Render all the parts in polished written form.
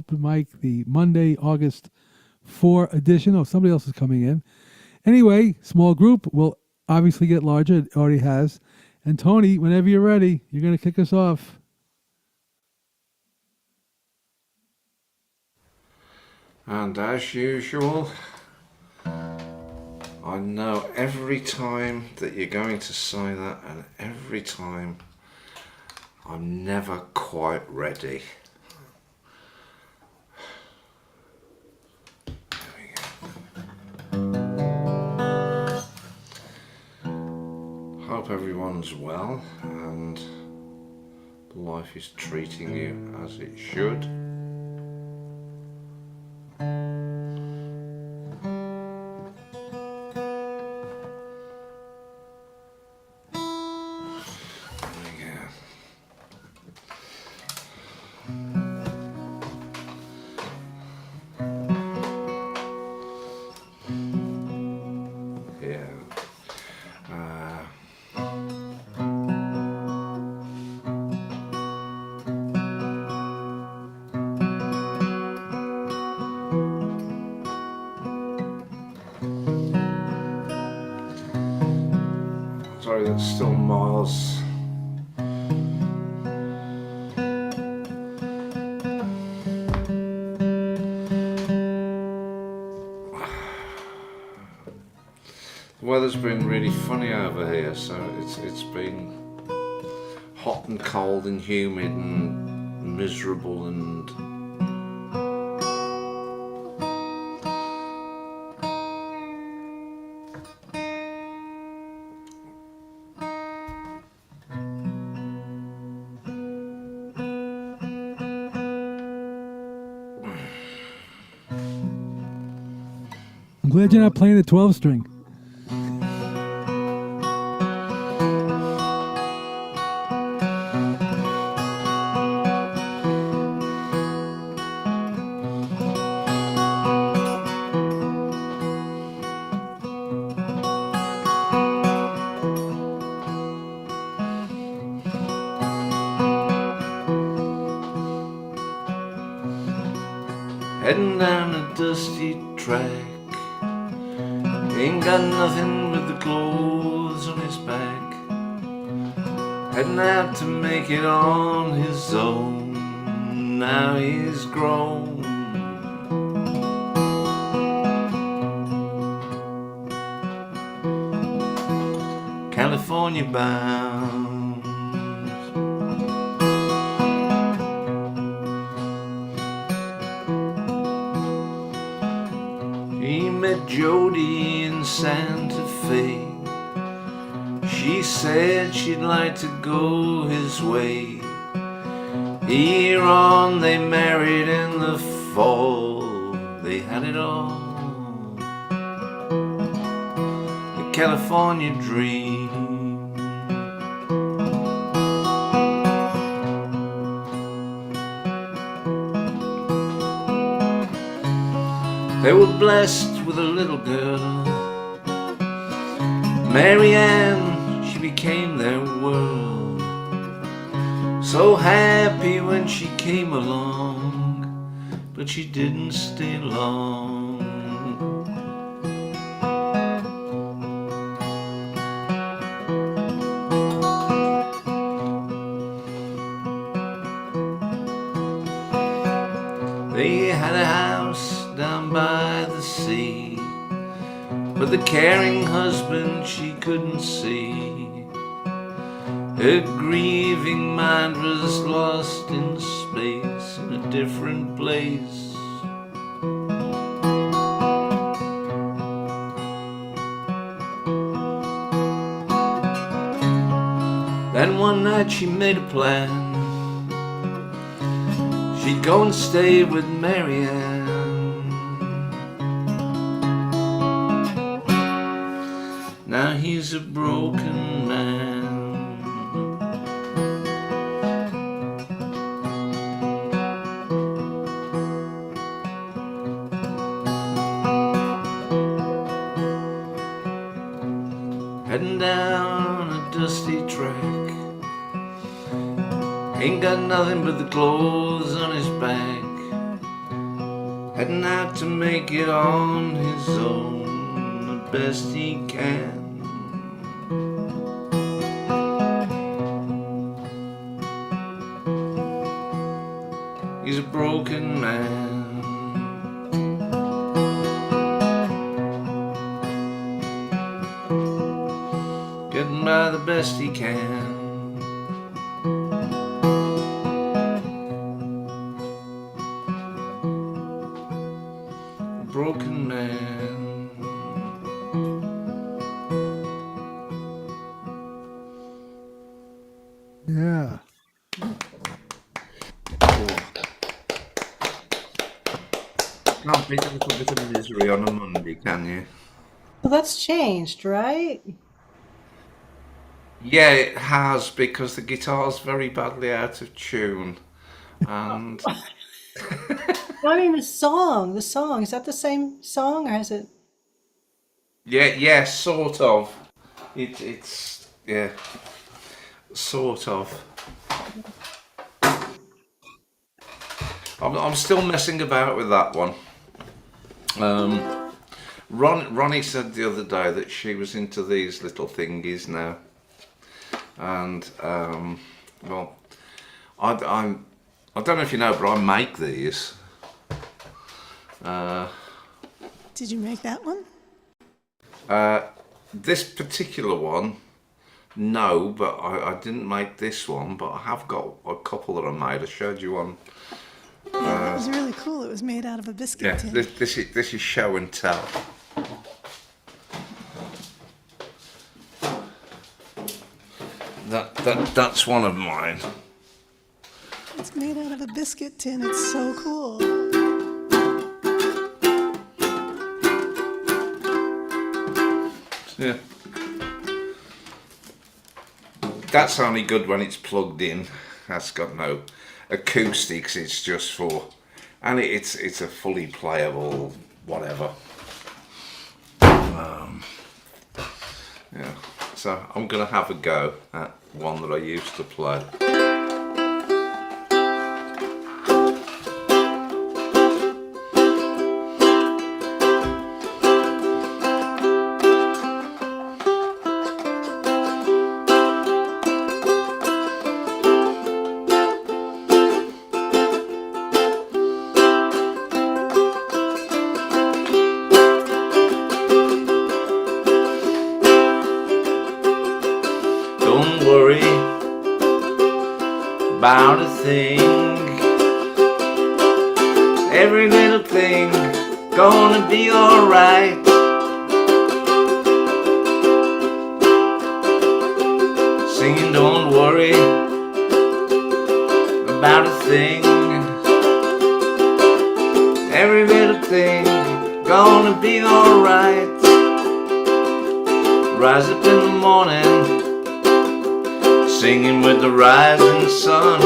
open mic, the Monday, August 4 edition. Oh, somebody else is coming in. Anyway, small group will obviously get larger. It already has. And Tony, whenever you're ready, you're going to kick us off. And as usual, I know every time that you're going to say that, and every time I'm never quite ready. Hope everyone's well and life is treating you as it should. Sorry, that's still miles. The weather's been really funny over here, so it's been hot and cold and humid and miserable and I'm glad you're not playing a 12 string. heading down a dusty track. Ain't got nothing but the clothes on his back. Heading out to make it on his own. Now he's grown. California bound. He met Jody in Santa Fe. She said she'd like to go his way. Here on they married in the fall. They had it all. The California dream. They were blessed with a little girl, Mary Ann, she became their world. So happy when she came along, but she didn't stay long. They had a house down by the sea, but the caring husband she couldn't see. Her grieving mind was lost in space, in a different place. Then one night she made a plan. She'd go and stay with Mary Ann. Now he's a broken man. Heading down a dusty track. Ain't got nothing but the clothes on his back. heading out to make it on his own, the best he can. He's a broken man, getting by the best he can. Broken man. Yeah. Can't beat a little bit of misery on a Monday, can you? Well, that's changed, right? Yeah, it has, because the guitar's very badly out of tune. And I mean, the song, is that the same song or has it? yeah, sort of. It's yeah, sort of. I'm still messing about with that one. Ronnie said the other day that she was into these little thingies now, and well, I don't know if you know, but I make these. Did you make that one? This particular one, no, but I didn't make this one, but I have got a couple that I made. I showed you one. Yeah, that was really cool. It was made out of a biscuit Yeah, tin. this is show and tell. That's one of mine. It's made out of a biscuit tin. It's so cool. Yeah. That's only good when it's plugged in. That's got no acoustics. It's just for, and it's a fully playable whatever. Yeah. So I'm gonna have a go at one that I used to play. Don't worry about a thing. Every little thing gonna be alright. Singing don't worry about a thing. Every little thing gonna be alright. Rise up in the morning, singing with the rising sun.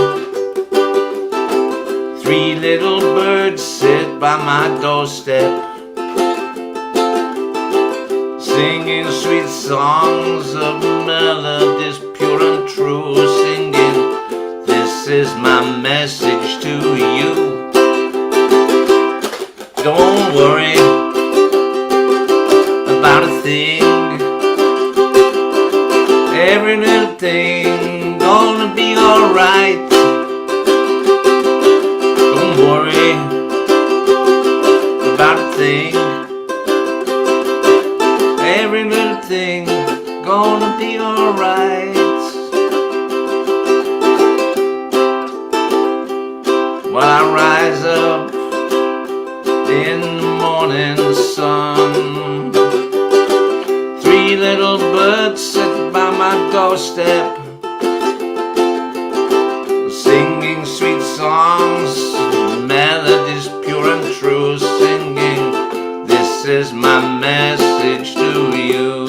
Three little birds sit by my doorstep, singing sweet songs of melodies pure and true. Singing, this is my message to you. Don't worry about a thing. Every little thing gonna be alright. Don't worry about a thing. Every little thing gonna be alright. When I rise up in the morning sun, three little birds sit by my doorstep, singing sweet songs, melodies pure and true. Singing, this is my message to you.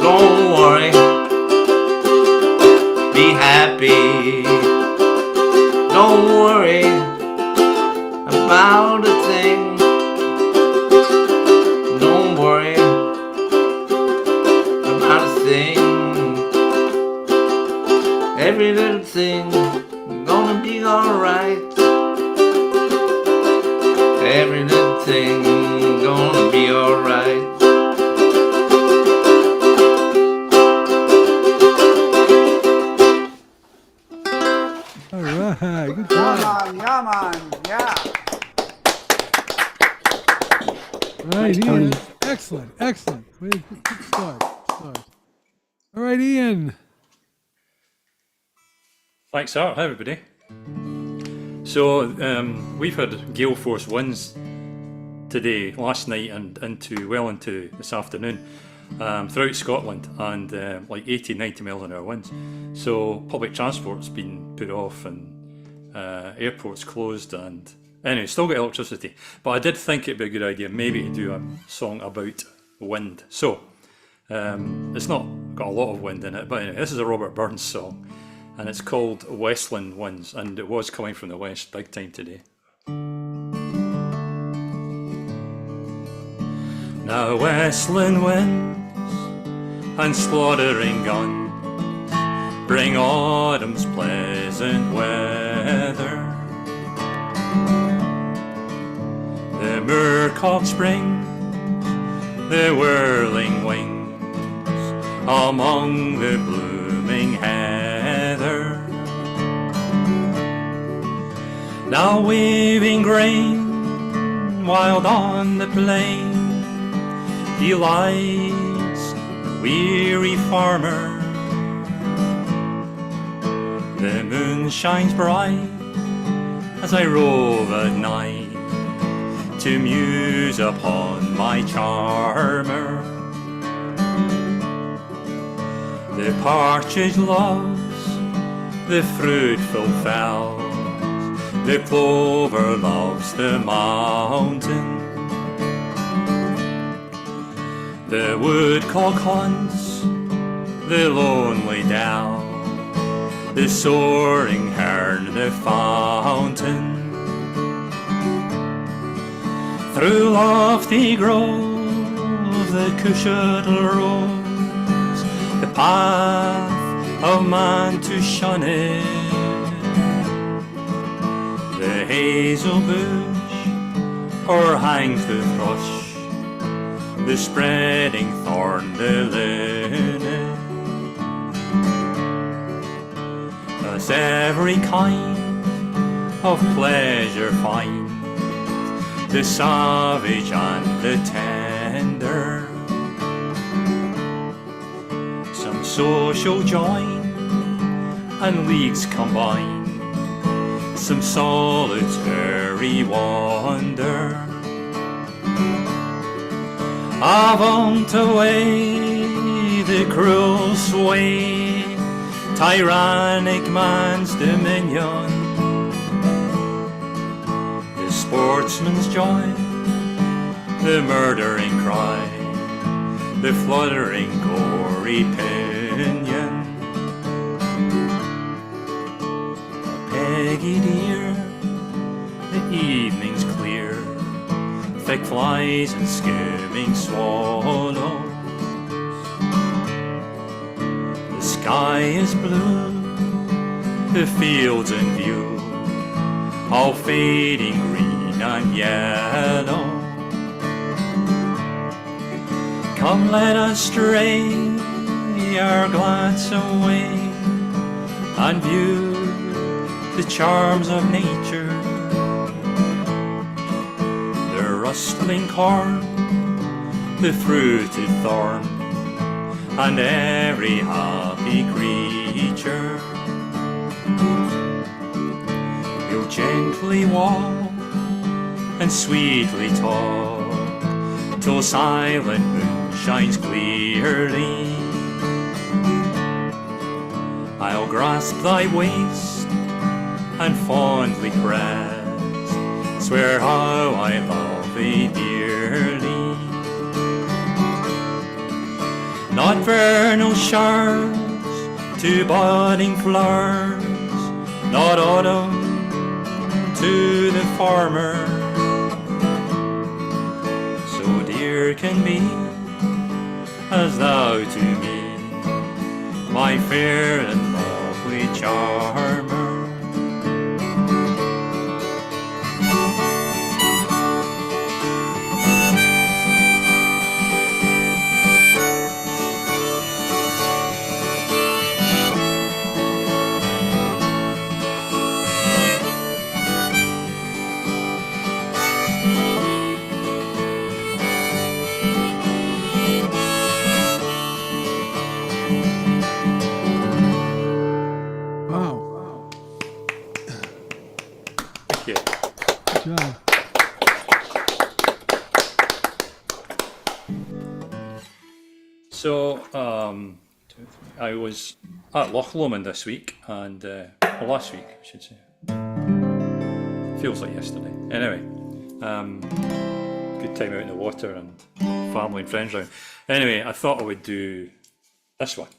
Don't worry, be happy. Don't worry about a thing. Don't worry about a thing. everything gonna be alright. All right, good Yeah, job. man, yeah, man, yeah. All right, Ian. Excellent, excellent. Way to good start. All right, Ian. Thanks, Art. Hi, everybody. So we've had gale force winds today, last night, and into this afternoon throughout Scotland, and like 80, 90 miles an hour winds. So public transport's been put off, and airports closed, and anyway, still got electricity. But I did think it'd be a good idea maybe to do a song about wind. So it's not got a lot of wind in it, but anyway, this is a Robert Burns song, and it's called Westland Winds, and it was coming from the west big time today. Now westland winds and slaughtering guns bring autumn's pleasant weather. The moorcock springs the whirling wings among the blooming heather. Now waving grain wild on the plain delights the weary farmer. The moon shines bright as I rove at night to muse upon my charmer. The partridge loves the fruitful fells, the clover loves the mountain. The woodcock hunts the lonely dell, the soaring hern the fountain. Through lofty groves the cushion roams, the path of man to shun it. The hazel bush o'erhangs the thrush, the spreading thorn the linnet. As every kind of pleasure finds the savage and the tender, some social join and leagues combine, some solitary wander. Avant away the cruel sway, tyrannic man's dominion. The sportsman's joy, the murdering cry, the fluttering gory pinion. Peggy dear, the evening's clear, thick flies and skimming swallows. The sky is blue, the fields in view, all fading green and yellow. Come let us stray our glance away and view the charms of nature. The rustling corn, the fruited thorn, and every happy creature. You'll gently walk and sweetly talk till silent moon shines clearly. I'll grasp thy waist and fondly press, swear how I love thee dearly. Not vernal showers to budding flowers, not autumn to the farmer, so dear can be as thou to me, my fair and lovely charmer. Good job. So, I was at Loch Lomond this week, and or last week, I should say. Feels like yesterday. Anyway, good time out in the water and family and friends round. Anyway, I thought I would do this one.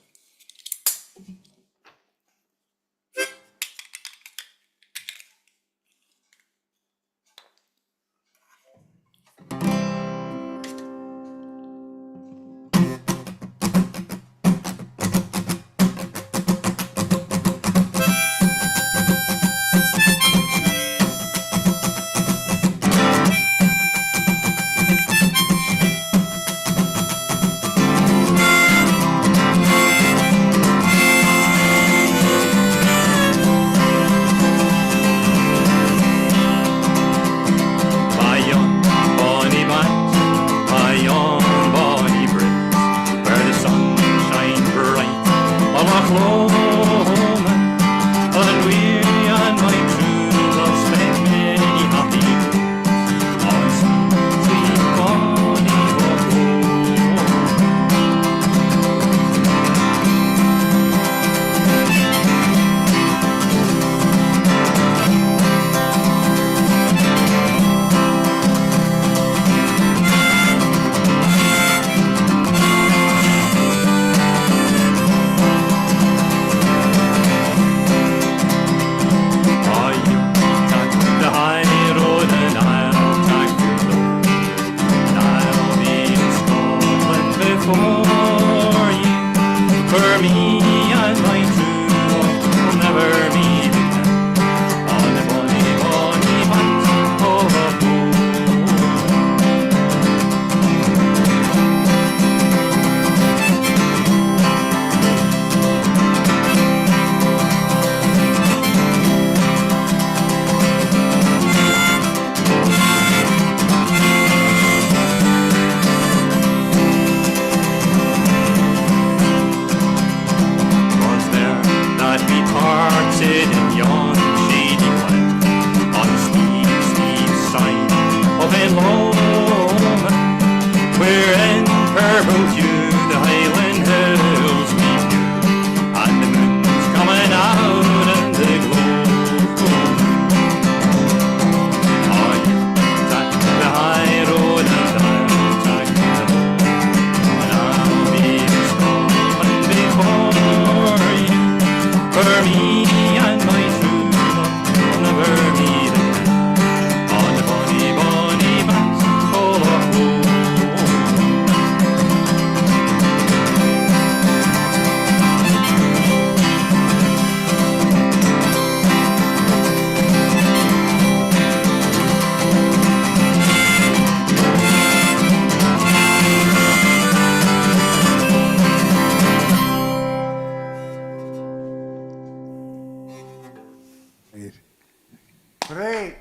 Great.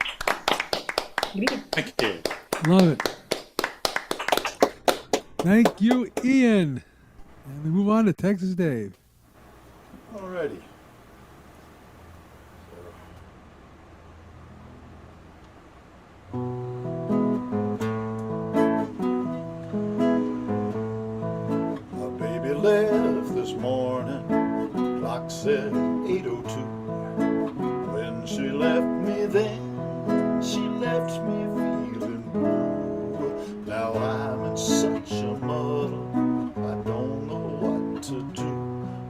Thank you. Love it. Thank you, Ian. And we move on to Texas Dave. Alrighty. My baby left this morning. Clock said 8:02. When she left me then, she left me feeling blue. Now I'm in such a muddle, I don't know what to do.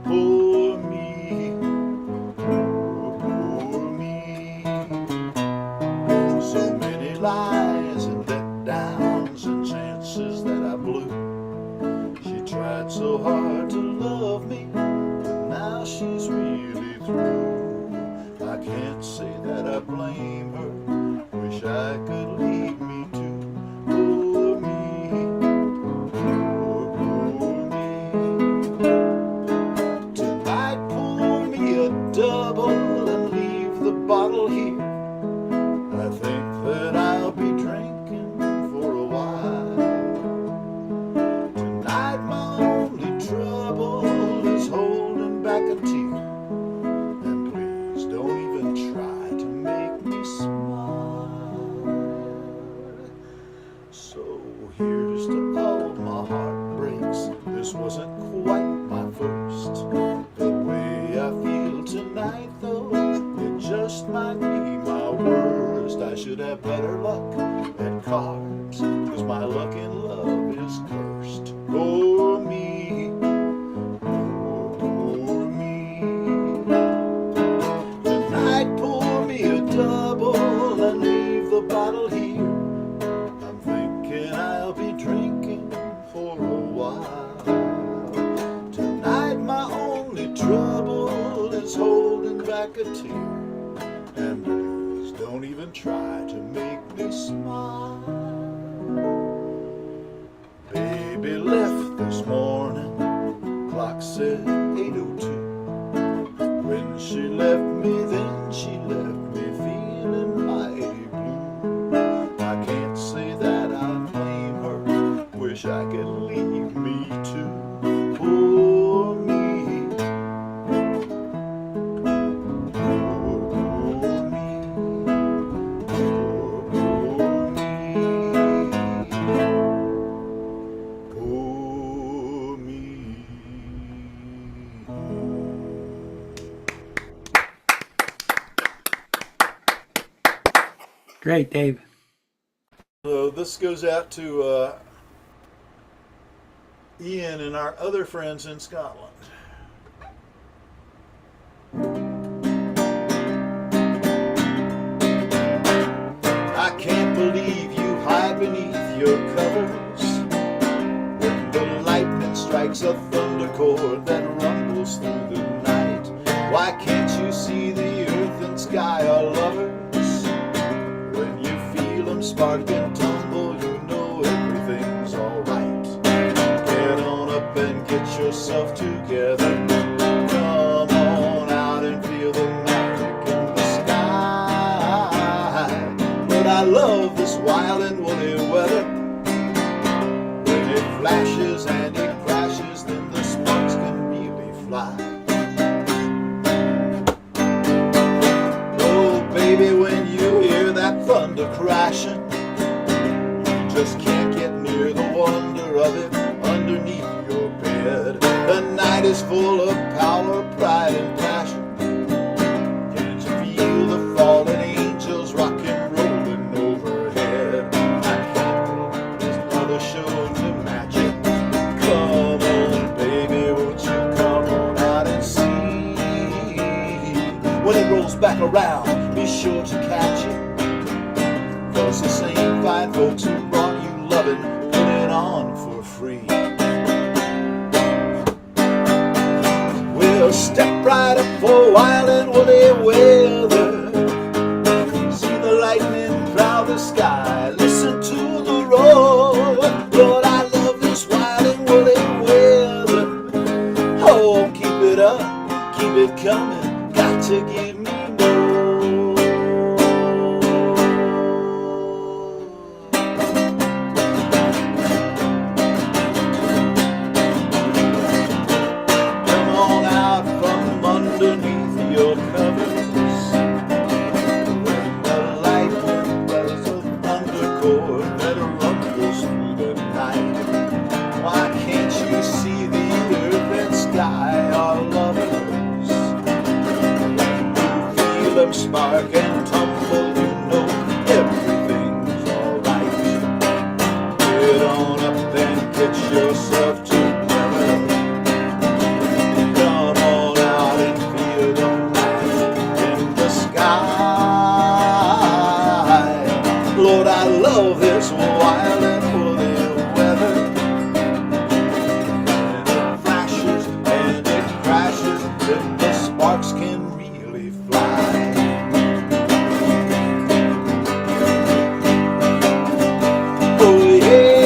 Poor me, poor me. So many lies and letdowns and chances that I blew. She tried so hard to love me, but now she's really through. I can't say that I blame her, wish I could leave me too. Poor me, poor me. Tonight pour me a double and leave the bottle here. I think that I'll be drinking for a while. Tonight my only trouble is holding back a tear. And please don't even try to make me smile. have better luck at cards, 'cause my luck in love is cursed. Poor me, poor me. Tonight pour me a double and leave the bottle here. I'm thinking I'll be drinking for a while. Tonight my only trouble is holding back a tear. And please don't even try to make me smile. Baby left this morning, clock said 8:02. When she left me, then she left me feeling mighty blue. I can't say that I blame her, wish I could leave me too. Poor me, poor me, poor me, poor me. Great, Dave. So this goes out to Ian and our other friends in Scotland. I can't believe you hide beneath your covers when the lightning strikes a thunder chord that rumbles through the night. Why can't you see the earth and sky are lovers? When you feel them spark and tumble, you know everything's alright. Get on up and get yourself together. Come on out and feel the magic in the sky. But I love this wild and woolly weather. When it flashes and it crashes, then the sparks can really fly. Oh baby, when you hear that thunder crashing, you just can't get near the wonder of it underneath your bed. The night is full of power, pride, and passion. Can't you feel the fallen angels rocking, rolling overhead? I can't believe there's another show to match it. Come on, baby, won't you come on out and see? When it rolls back around, be sure to catch it. 'Cause the same fine folks who brought you loving put it on for free. We'll step right up for wild and woolly weather. See the lightning proud the sky, listen to the roar. Lord, I love this wild and woolly weather. Oh, keep it up, keep it coming, got to give me more. Come on out from underneath your covers. When the lightning does a thunder chord that rumbles through the night. Why can't you see the earth and sky are lovers? You feel them spark and tumble, you know everything's alright. Get on up and get yourself together. Come on out and feel the magic in the sky. Lord, I love this wild and woolly weather. And it flashes and it crashes, then the sparks can really fly. Oh yeah,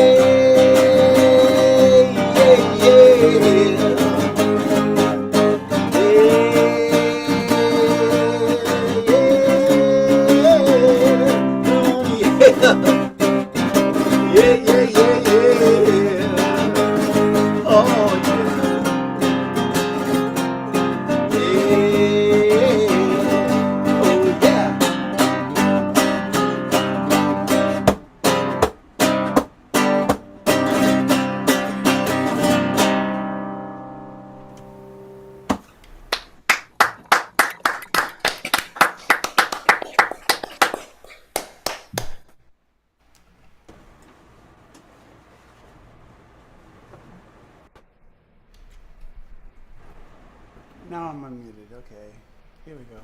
now I'm unmuted. Okay, here we go.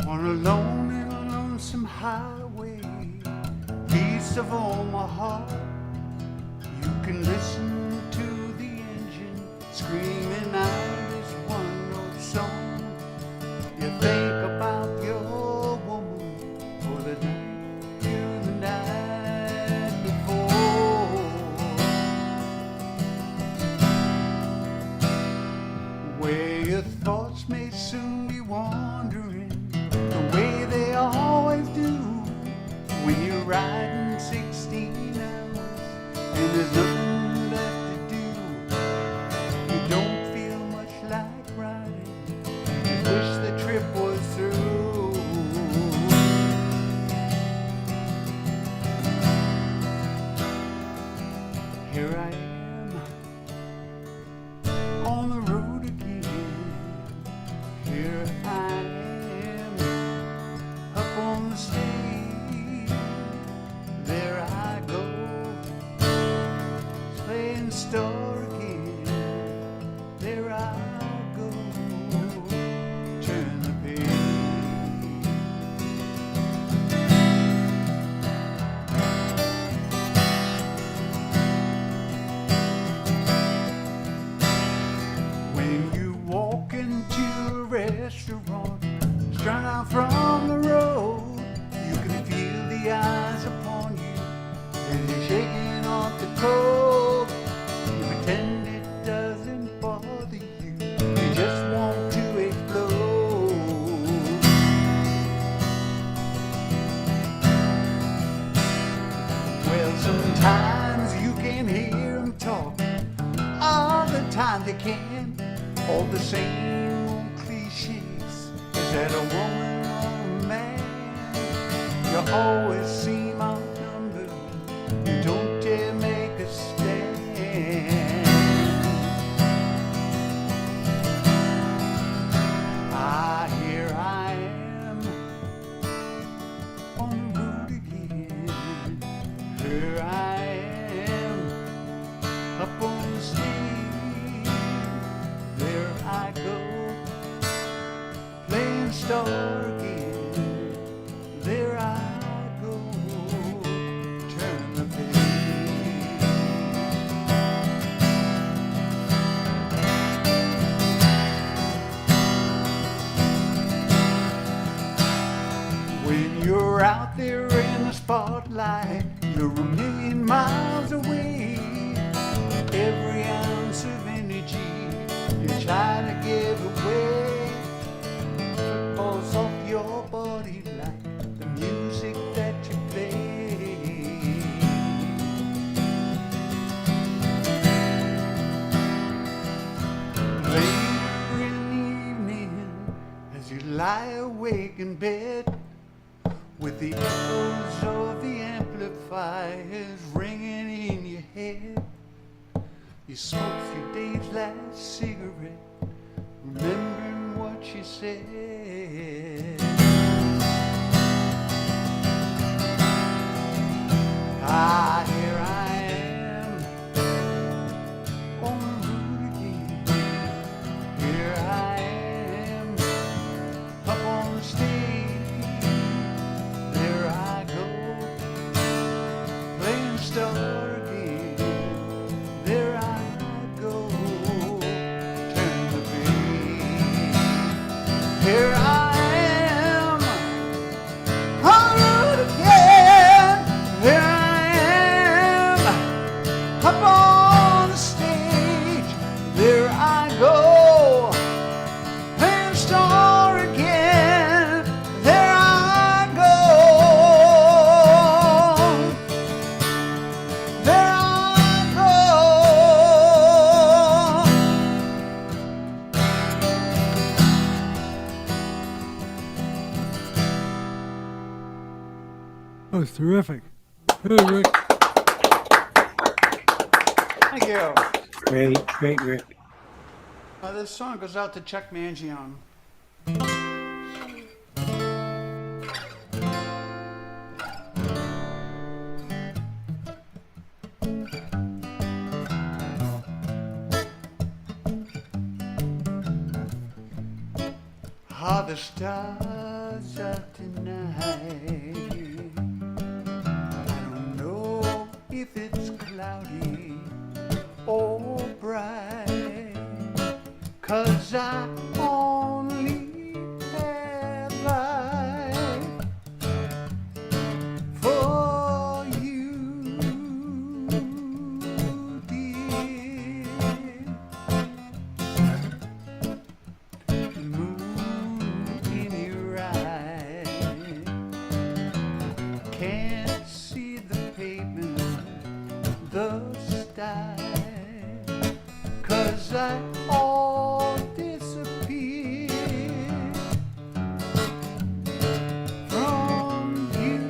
On a lonely, lonesome highway, east of Omaha, you can listen to the engine screaming out this one note song. You think about your woman for the night you the night before, where your thoughts may soon be wandering the way they always do when you're riding 16 hours and there's nothing left to do. You don't feel much like riding, you wish the trip was through. Here I am on the road again. Here I am up on the stage. There I go, playing star again. There I go, turn the page. When you walk into a restaurant strung out from the road, you can feel the eyes upon you and you're shaking off the cold. You pretend it doesn't bother you, you just want to explode. Well, sometimes you can hear them talk, other times you can't. All the same old cliches. Is that a woman or a man? You always seem outnumbered. You don't dare make a stand. Ah, here I am on the road again. Here I am up on the stage. There I go, playing star again. There I go, turn the page. When you're out there in the spotlight, you're a million miles away. Every ounce of energy you try to give away falls off your body like the music that you play. Later in the evening, as you lie awake in bed, with the echoes of the amplifiers ringing in your head, you smoke your dave's last cigarette, remembering what she said. Ah, here I am on the road again. Here I am up on the stage. There I go, playing star again. There I go, turn the page. Here I am on the road again. Here I am up on the stage. There I go, playing star again. That was terrific. Good, Rick. Thank you. Great, Rick. This song goes out to Chuck Mangione. Are the stars out tonight? I don't know if it's cloudy or bright, 'cause I only have light for you, dear. Moon in your eye, can't see the pavement, the style, 'cause I all disappear from you.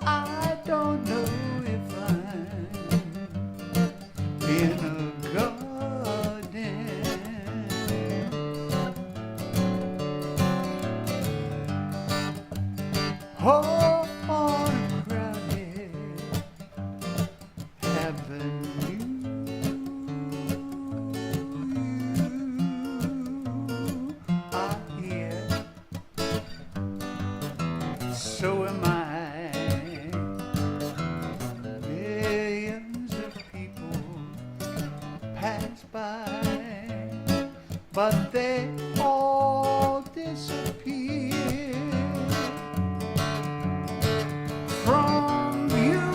I don't know if I'm in a garden or on a crowded avenue. I hear, so am I. Millions of people pass by, but they all disappear from you.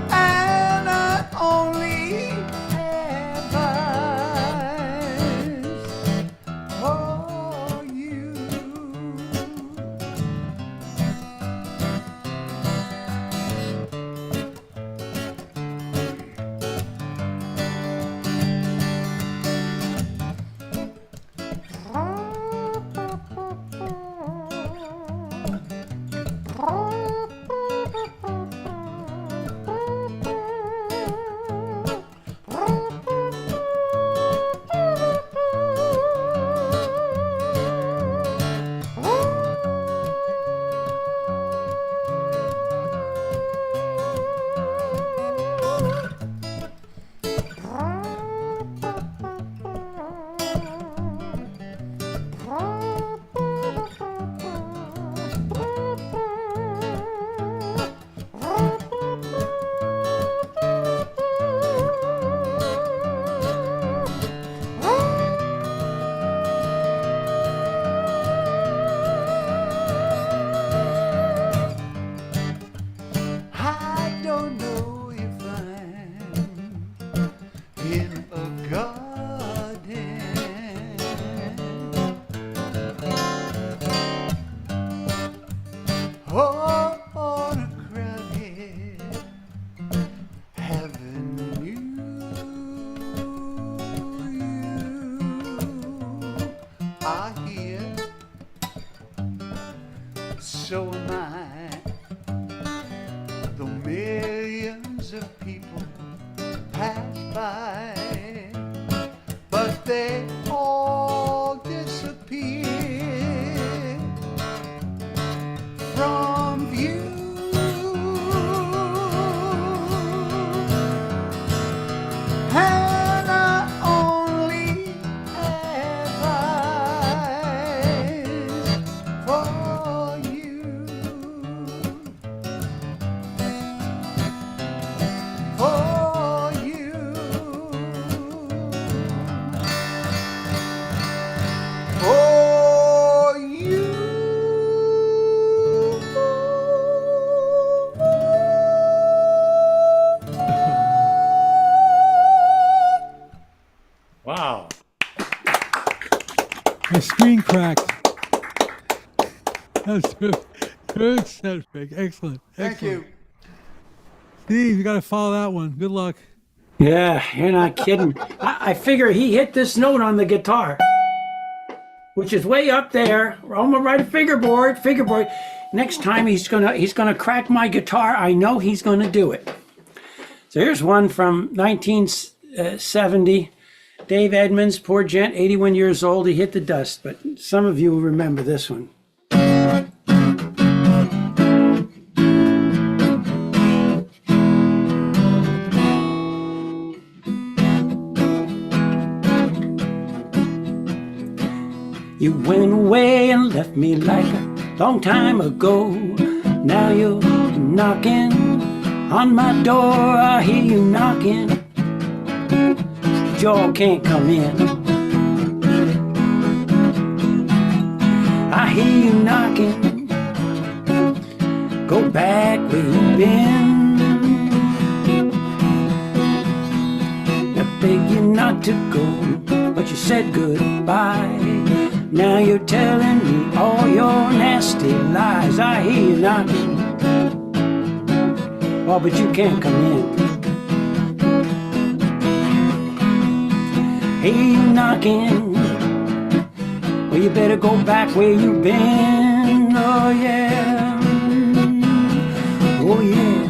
And I only have eyes for you. I don't know if I'm in a garden or on a crowded avenue. I hear, so am I. Though millions of people pass by, but they all disappear from view. And I only have eyes for you. For you, for you. Wow. My screen cracked. That's good set, Rick. Excellent. Thank you. Steve, you got to follow that one. Good luck. Yeah, you're not kidding. I figure he hit this note on the guitar, which is way up there. I'm gonna write a fingerboard. Next time he's gonna crack my guitar. I know he's gonna do it. So here's one from 1970. Dave Edmonds, poor gent, 81 years old. He hit the dust, but some of you will remember this one. You went away and left me like a long time ago. Now you're knocking on my door. I hear you knocking. Y'all can't come in. I hear you knocking. Go back where you've been. I beg you not to go, but you said goodbye. Now you're telling me all your nasty lies. I hear you knocking. Oh, but you can't come in. Hey, you knocking. Well, you better go back where you've been. Oh, yeah. Oh, yeah.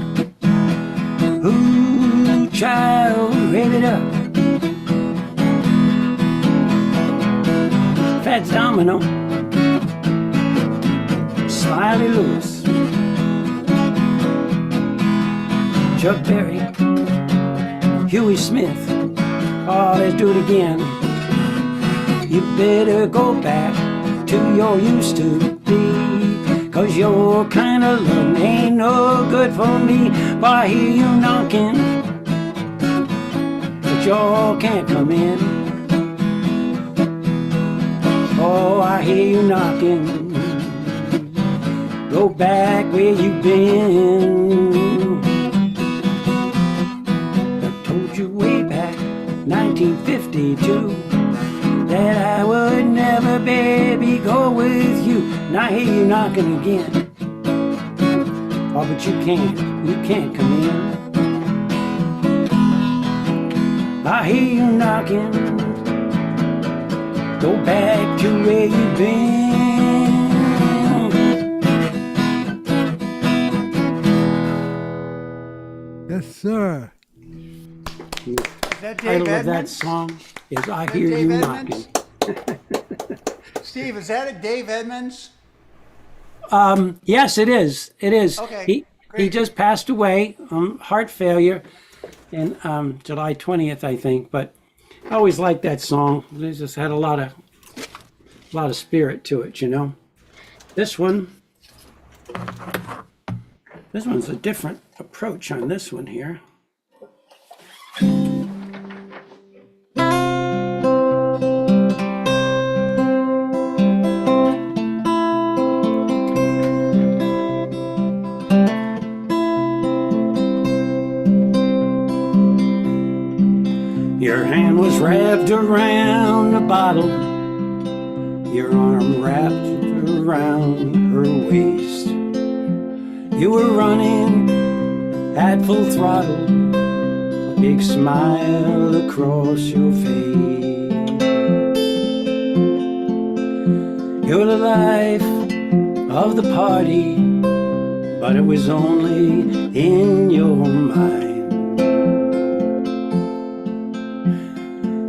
Ooh, child, rev it up. Fats Domino, Smiley Lewis, Chuck Berry, Huey Smith. Oh, let's do it again. You better go back to your used to be, 'cause your kind of love ain't no good for me. But I hear you knocking, but y'all can't come in. Oh, I hear you knocking. Go back where you've been. I told you way back, 1952, that I would never, baby, go with you. And I hear you knocking again. Oh, but you can't come in. I hear you knocking. Go back to where you've been. Yes, sir. Is that Dave Title of that Edmonds? song is I Is that Hear Dave You Edmonds? Knocking. Steve, is that a Dave Edmonds? Yes, it is. It is. Okay, He great. just passed away, heart failure, in July 20th, I think. But I always liked that song. It just had a lot of spirit to it, you know. This one's a different approach on this one here. Your hand was wrapped around the bottle, your arm wrapped around her waist. You were running at full throttle, a big smile across your face. You're the life of the party, but it was only in your mind.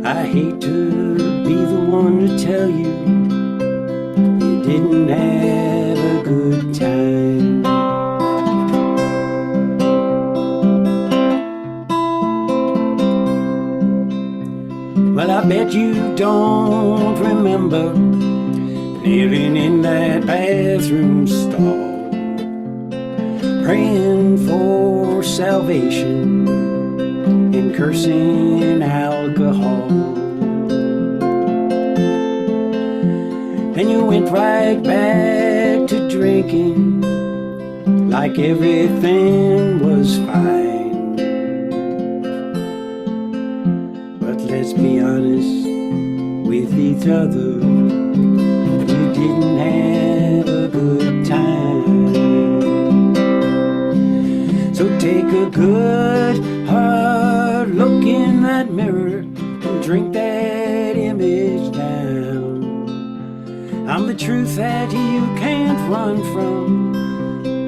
I hate to be the one to tell you you didn't have a good time. Well, I bet you don't remember kneeling in that bathroom stall, praying for salvation and cursing alcohol. Then you went right back to drinking like everything was fine. But let's be honest with each other, you didn't have a good time. So take a good hard look in that mirror and drink that image down. I'm the truth that you can't run from.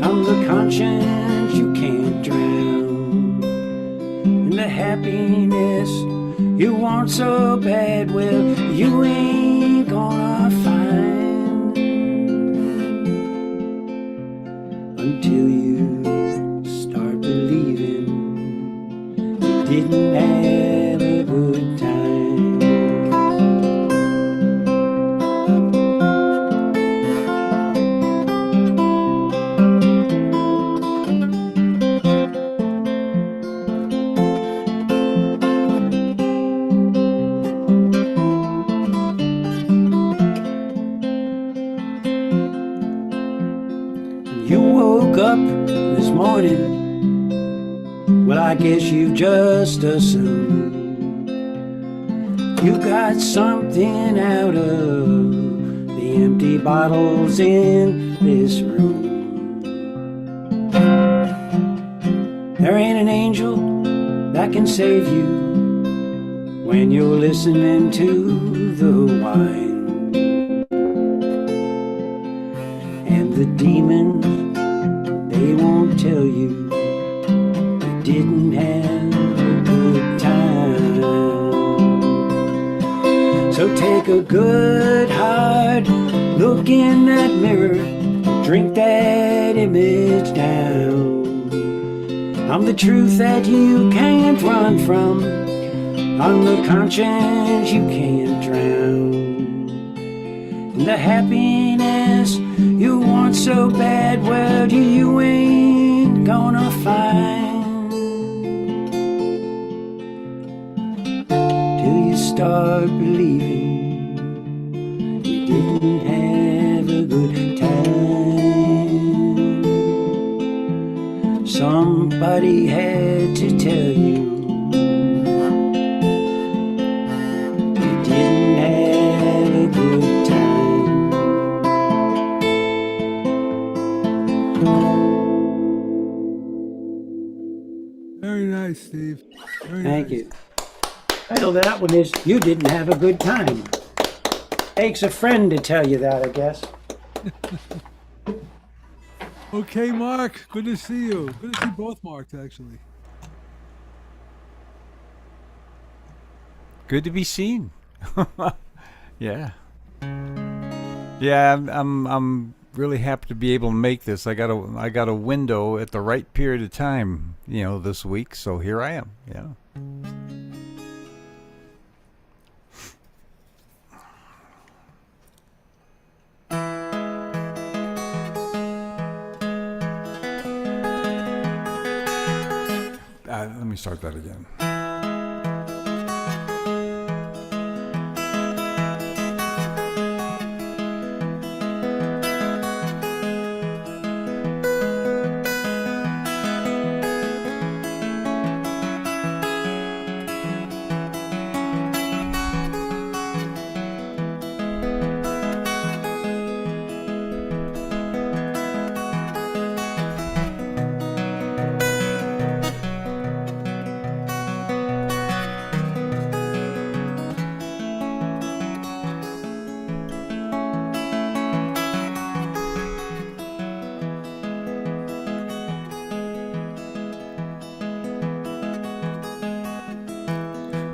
I'm the conscience you can't drown. And the happiness you want so bad, well, you ain't gonna find until you start believing you didn't have a good time. You woke up this morning, well, I guess you just assumed you got something out of the empty bottles in this room. There ain't an angel that can save you when you're listening to the wine. And the demons, they won't tell you you didn't have a good time. So take a good hard look in that mirror, drink that image down. I'm the truth that you can't run from. I'm the conscience you can't drown. And the happiness you want so bad, well, you ain't gonna find till you start believing you didn't have a good time. Somebody had to tell you you didn't have a good time. Very nice, Steve. Very Thank nice. you. Title of that one is You Didn't Have a Good Time. Takes a friend to tell you that, I guess. Okay, Mark. Good to see you. Good to see both Marks, actually. Good to be seen. Yeah. Yeah, I'm really happy to be able to make this. I got a window at the right period of time, this week, so here I am. Yeah. Let me start that again.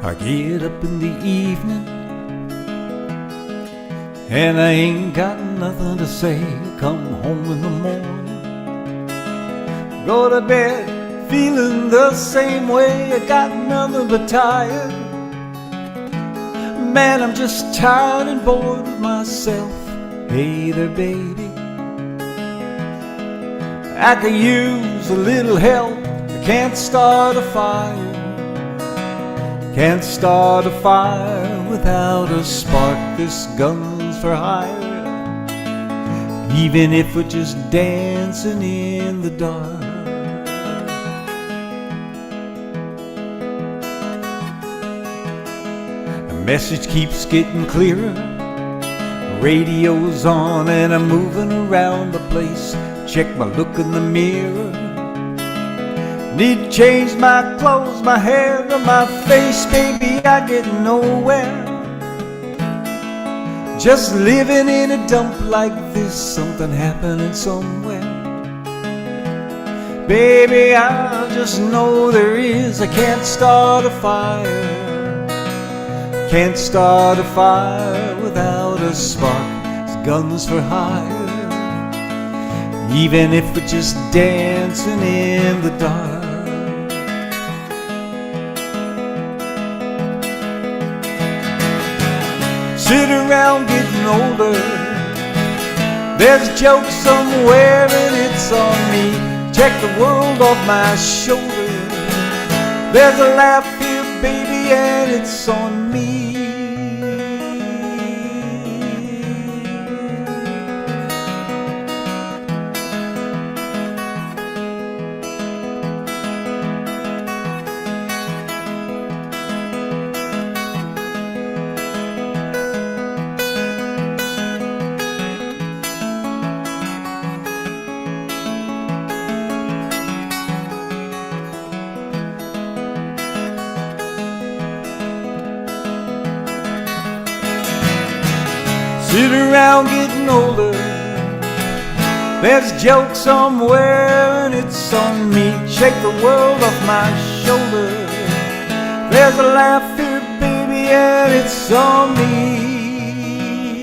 I get up in the evening and I ain't got nothing to say. Come home in the morning, go to bed feeling the same way. I got nothing but tired. Man, I'm just tired and bored with myself. Hey there, baby, I could use a little help. I can't start a fire. Can't start a fire without a spark. This gun's for hire, even if we're just dancing in the dark. The message keeps getting clearer. Radio's on and I'm moving around the place. Check my look in the mirror. Need to change my clothes, my hair, or my face, baby, I get nowhere. Just living in a dump like this, something happening somewhere. Baby, I just know there is. I can't start a fire. Can't start a fire without a spark. It's guns for hire. Even if we're just dancing in the dark. Sit around getting older. There's a joke somewhere and it's on me. Check the world off my shoulder. There's a laugh here, baby, and it's on me. Sit around getting older. There's a joke somewhere and it's on me. Shake the world off my shoulder. There's a laugh here, baby, and it's on me.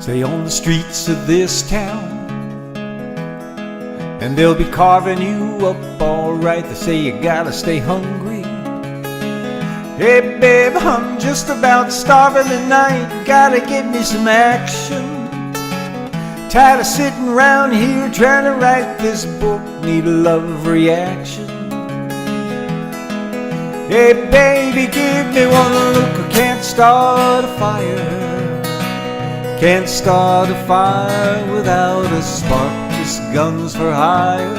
Stay on the streets of this town and they'll be carving you up alright. They say you gotta stay hungry. Hey babe, I'm just about starving tonight. Gotta give me some action. Tired of sitting around here trying to write this book. Need a love reaction. Hey baby, give me one look. I can't start a fire. Can't start a fire without a spark. Just guns for hire.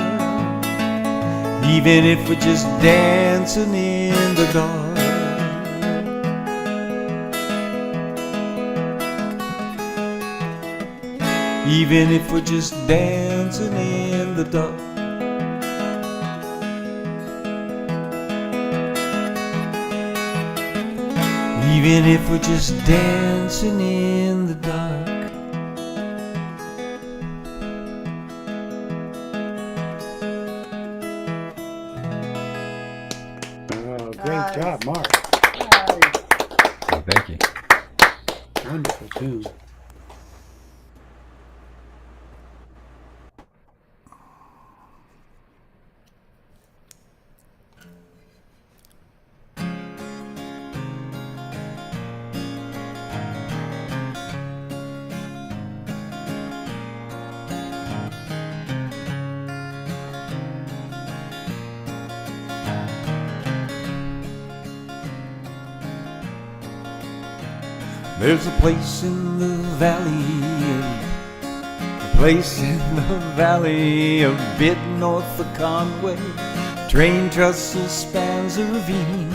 Even if we're just dancing in the dark. Even if we're just dancing in the dark. Even if we're just dancing in the dark. Oh, great job, Mark. Thank you. Wonderful tune. There's a place in the valley, a place in the valley, a bit north of Conway. Train trestle spans a ravine.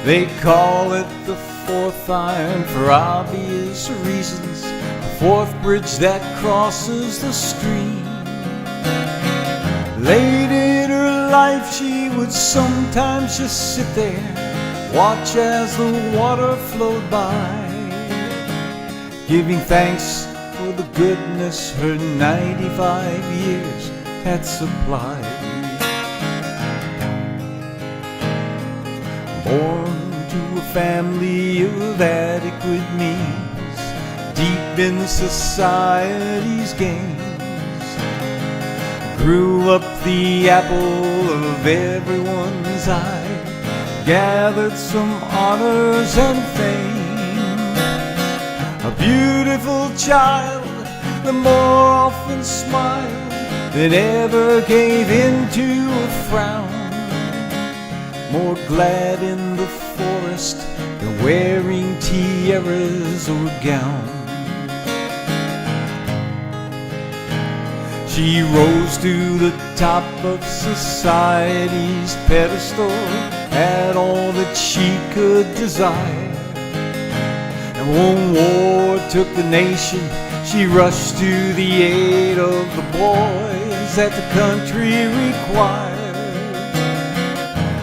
They call it the fourth iron for obvious reasons. The fourth bridge that crosses the stream. Late in her life she would sometimes just sit there, watch as the water flowed by, giving thanks for the goodness her 95 years had supplied. Born to a family of adequate means, deep in society's gains, grew up the apple of everyone's eye, gathered some honors and fame. A beautiful child, the more often smiled than ever gave in to a frown. More glad in the forest than wearing tiaras or gowns. She rose to the top of society's pedestal, had all that she could desire. And when war took the nation, She rushed to the aid of the boys that the country required.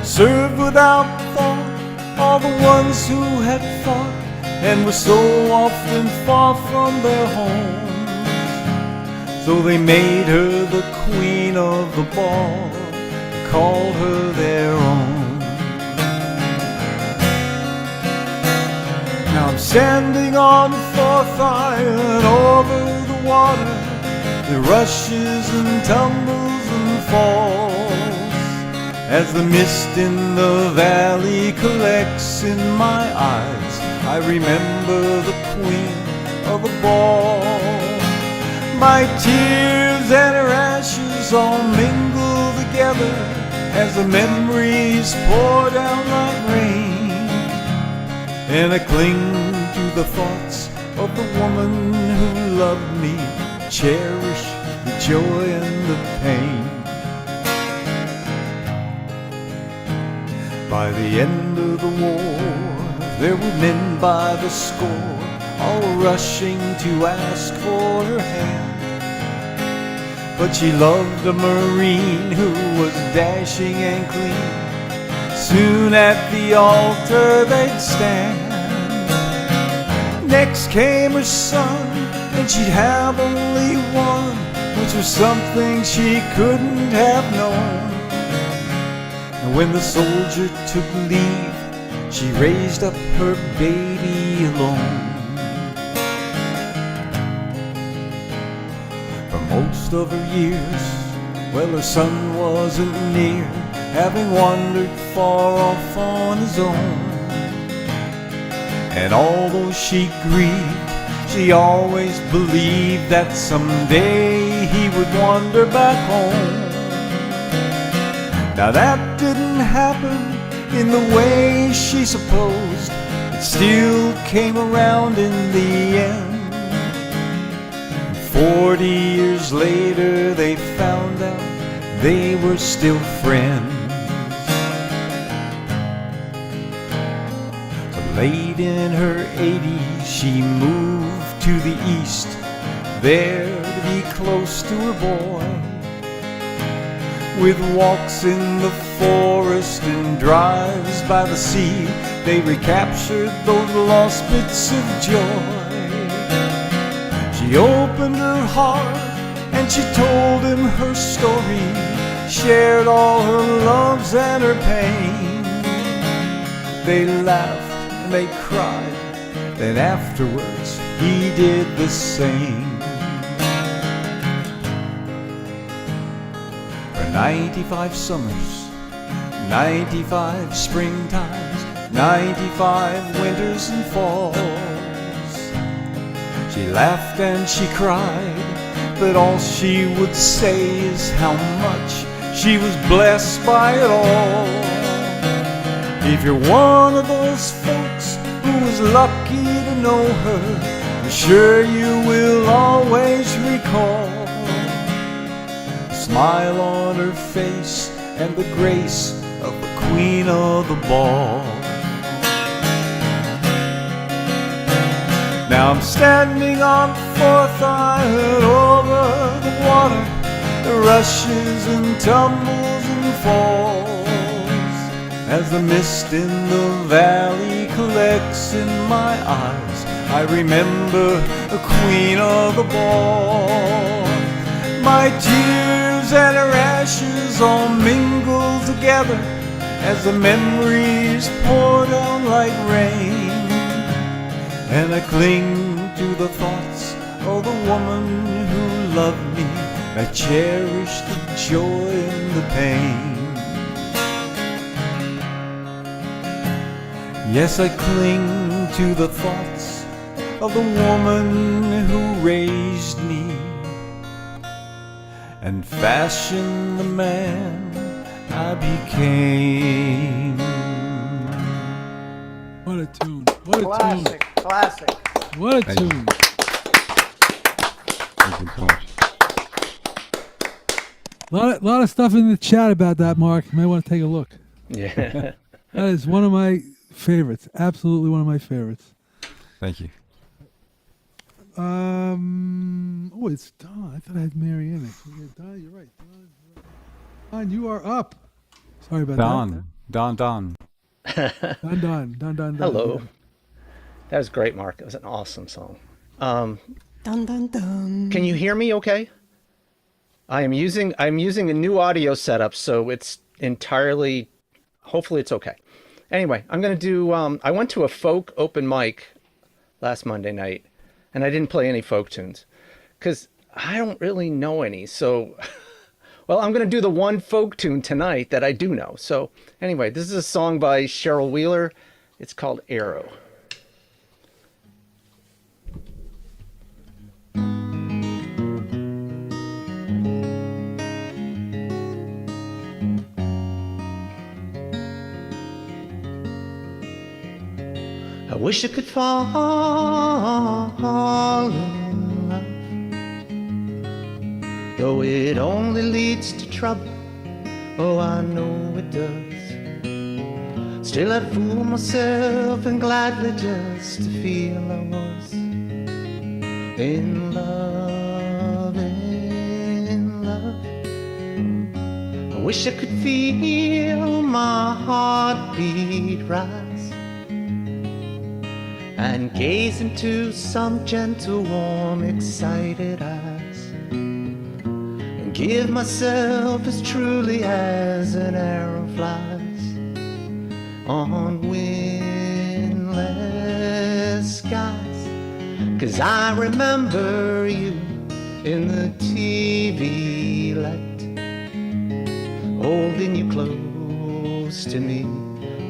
Served without thought all the ones who had fought and were so often far from their homes. So they made her the queen of the ball, called her their own. Now I'm standing on the fourth island over the water. It rushes and tumbles and falls as the mist in the valley collects in my eyes. I remember the queen of the ball. My tears and her ashes all mingle together as the memories pour down like rain. And I cling to the thoughts of the woman who loved me, cherish the joy and the pain. By the end of the war, there were men by the score, all rushing to ask for her hand. But she loved a Marine who was dashing and clean. Soon at the altar they'd stand. Next came her son, and she'd have only one, which was something she couldn't have known. And when the soldier took leave, she raised up her baby alone. For most of her years, well, her son wasn't near, having wandered far off on his own. And although she grieved, she always believed that someday he would wander back home. Now that didn't happen in the way she supposed. It still came around in the end. And 40 years later they found out they were still friends. So late in her 80s she moved to the east, there to be close to her boy. With walks in the forest and drives by the sea, they recaptured those lost bits of joy. She opened her heart and she told him her story, shared all her loves and her pain. They laughed and they cried, then afterwards he did the same. 95 summers, 95 springtimes, 95 winters and falls. She laughed and she cried, but all she would say is how much she was blessed by it all. If you're one of those folks who was lucky to know her, I'm sure you will always recall smile on her face and the grace of the queen of the ball. Now I'm standing on fourth island over the water. The rushes and tumbles and falls as the mist in the valley collects in my eyes. I remember the queen of the ball. My tears and her ashes all mingle together as the memories pour down like rain. And I cling to the thoughts of the woman who loved me. I cherish the joy and the pain. Yes, I cling to the thoughts of the woman who raised me and fashioned the man I became. What a tune. What a Classic, classic. tune. What a Thank you. tune. Thank you so much. Lot of stuff in the chat about that, Mark. You might want to take a look. Yeah. That is one of my favorites. Absolutely one of my favorites. Thank you. Oh, it's Don. I thought I had Mary in it. Yeah, Don, you're right. Don, you are up. Sorry about Don. Don. Don. Hello. Yeah. That was great, Mark. It was an awesome song. Dun dun dun. Can you hear me okay? I'm using a new audio setup, so it's entirely, hopefully it's okay. Anyway, I'm going to do, I went to a folk open mic last Monday night, and I didn't play any folk tunes because I don't really know any. So, well, I'm going to do the one folk tune tonight that I do know. So anyway, this is a song by Cheryl Wheeler. It's called Arrow. I wish I could fall in love, though it only leads to trouble. Oh, I know it does. Still I'd fool myself and gladly just to feel I was in love, in love. I wish I could feel my heartbeat rise and gaze into some gentle, warm, excited eyes, and give myself as truly as an arrow flies on windless skies. 'Cause I remember you in the TV light, holding you close to me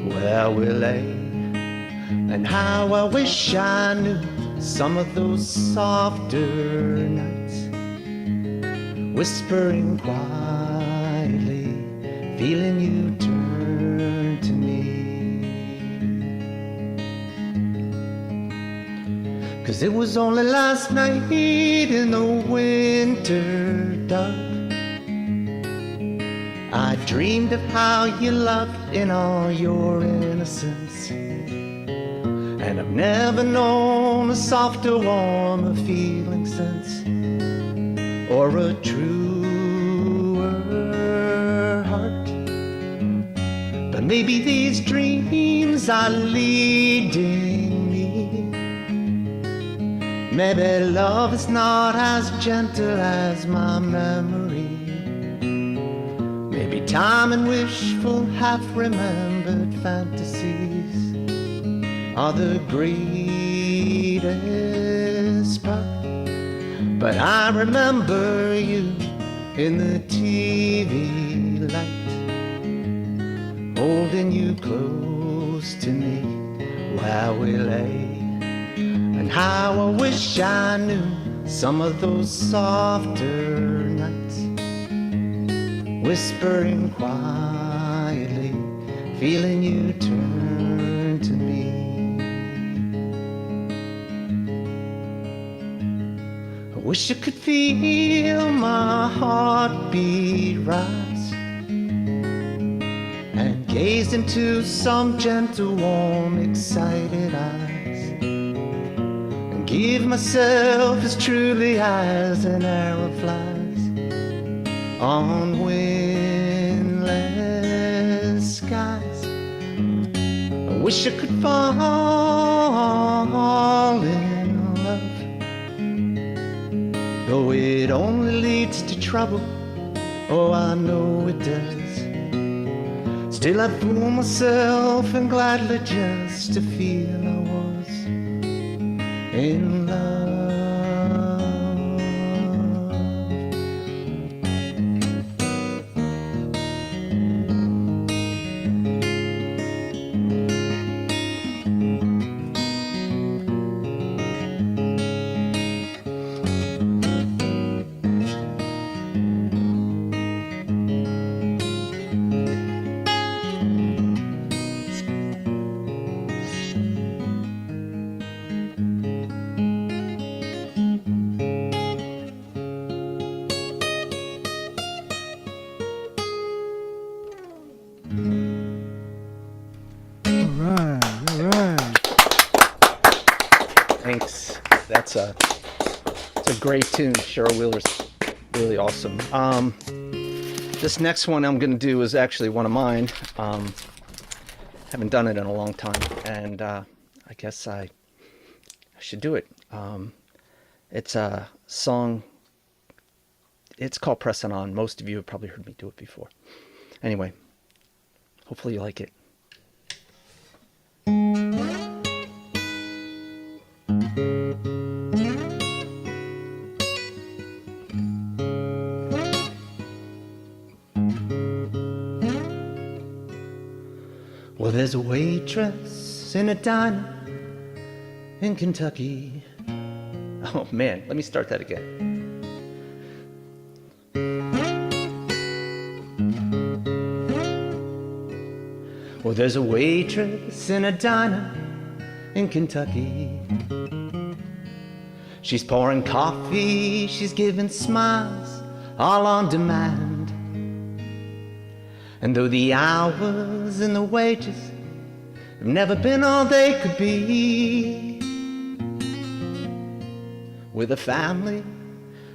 where we lay. And how I wish I knew some of those softer nights, whispering quietly, feeling you turn to me. 'Cause it was only last night in the winter dark I dreamed of how you loved in all your innocence. And I've never known a softer, warmer feeling since, or a truer heart. But maybe these dreams are leading me. Maybe love is not as gentle as my memory. Maybe time and wishful half-remembered fantasies are the greatest part. But I remember you in the TV light, holding you close to me while we lay. And how I wish I knew some of those softer nights, whispering quietly, feeling you turn to me. I wish I could feel my heartbeat rise and gaze into some gentle, warm, excited eyes, and give myself as truly as an arrow flies on windless skies. I wish I could fall in love, though it only leads to trouble. Oh, I know it does. Still I'd fool myself and gladly just to feel I was in love. All right. Thanks. That's It's a great tune. Cheryl Wheeler's really awesome. This next one I'm going to do is actually one of mine. Haven't done it in a long time, and I guess I should do it. It's a song. It's called Pressin' On. Most of you have probably heard me do it before. Anyway, hopefully you like it. Well, there's a waitress in a diner in Kentucky. Oh man, let me start that again. Well, there's a waitress in a diner in Kentucky. She's pouring coffee, she's giving smiles, all on demand. And though the hours and the wages have never been all they could be, with a family,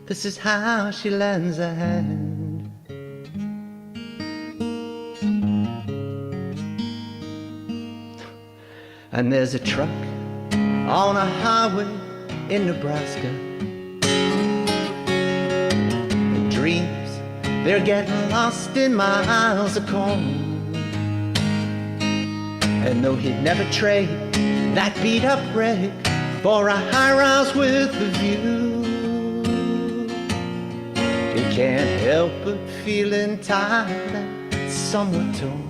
this is how she lends a hand. And there's a truck on a highway in Nebraska, and dreams, they're getting lost in miles of corn. And though he'd never trade that beat up rig for a high-rise with a view, he can't help but feeling tired and somewhat torn.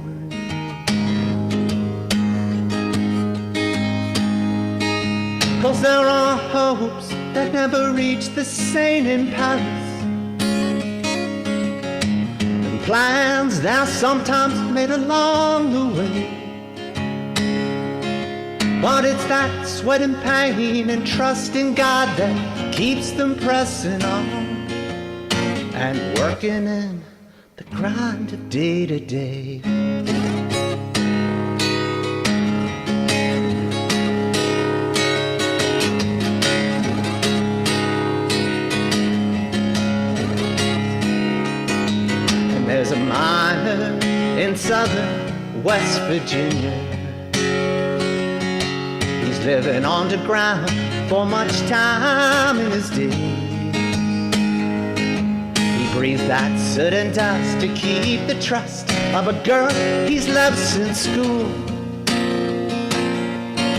'Cause there are hopes that never reach the sane in Paris, and plans that are sometimes made along the way. But it's that sweat and pain and trust in God that keeps them pressing on and working in the grind of day to day. And there's a miner in southern West Virginia. Living underground for much time in his day. He breathes that soot and dust to keep the trust of a girl he's loved since school,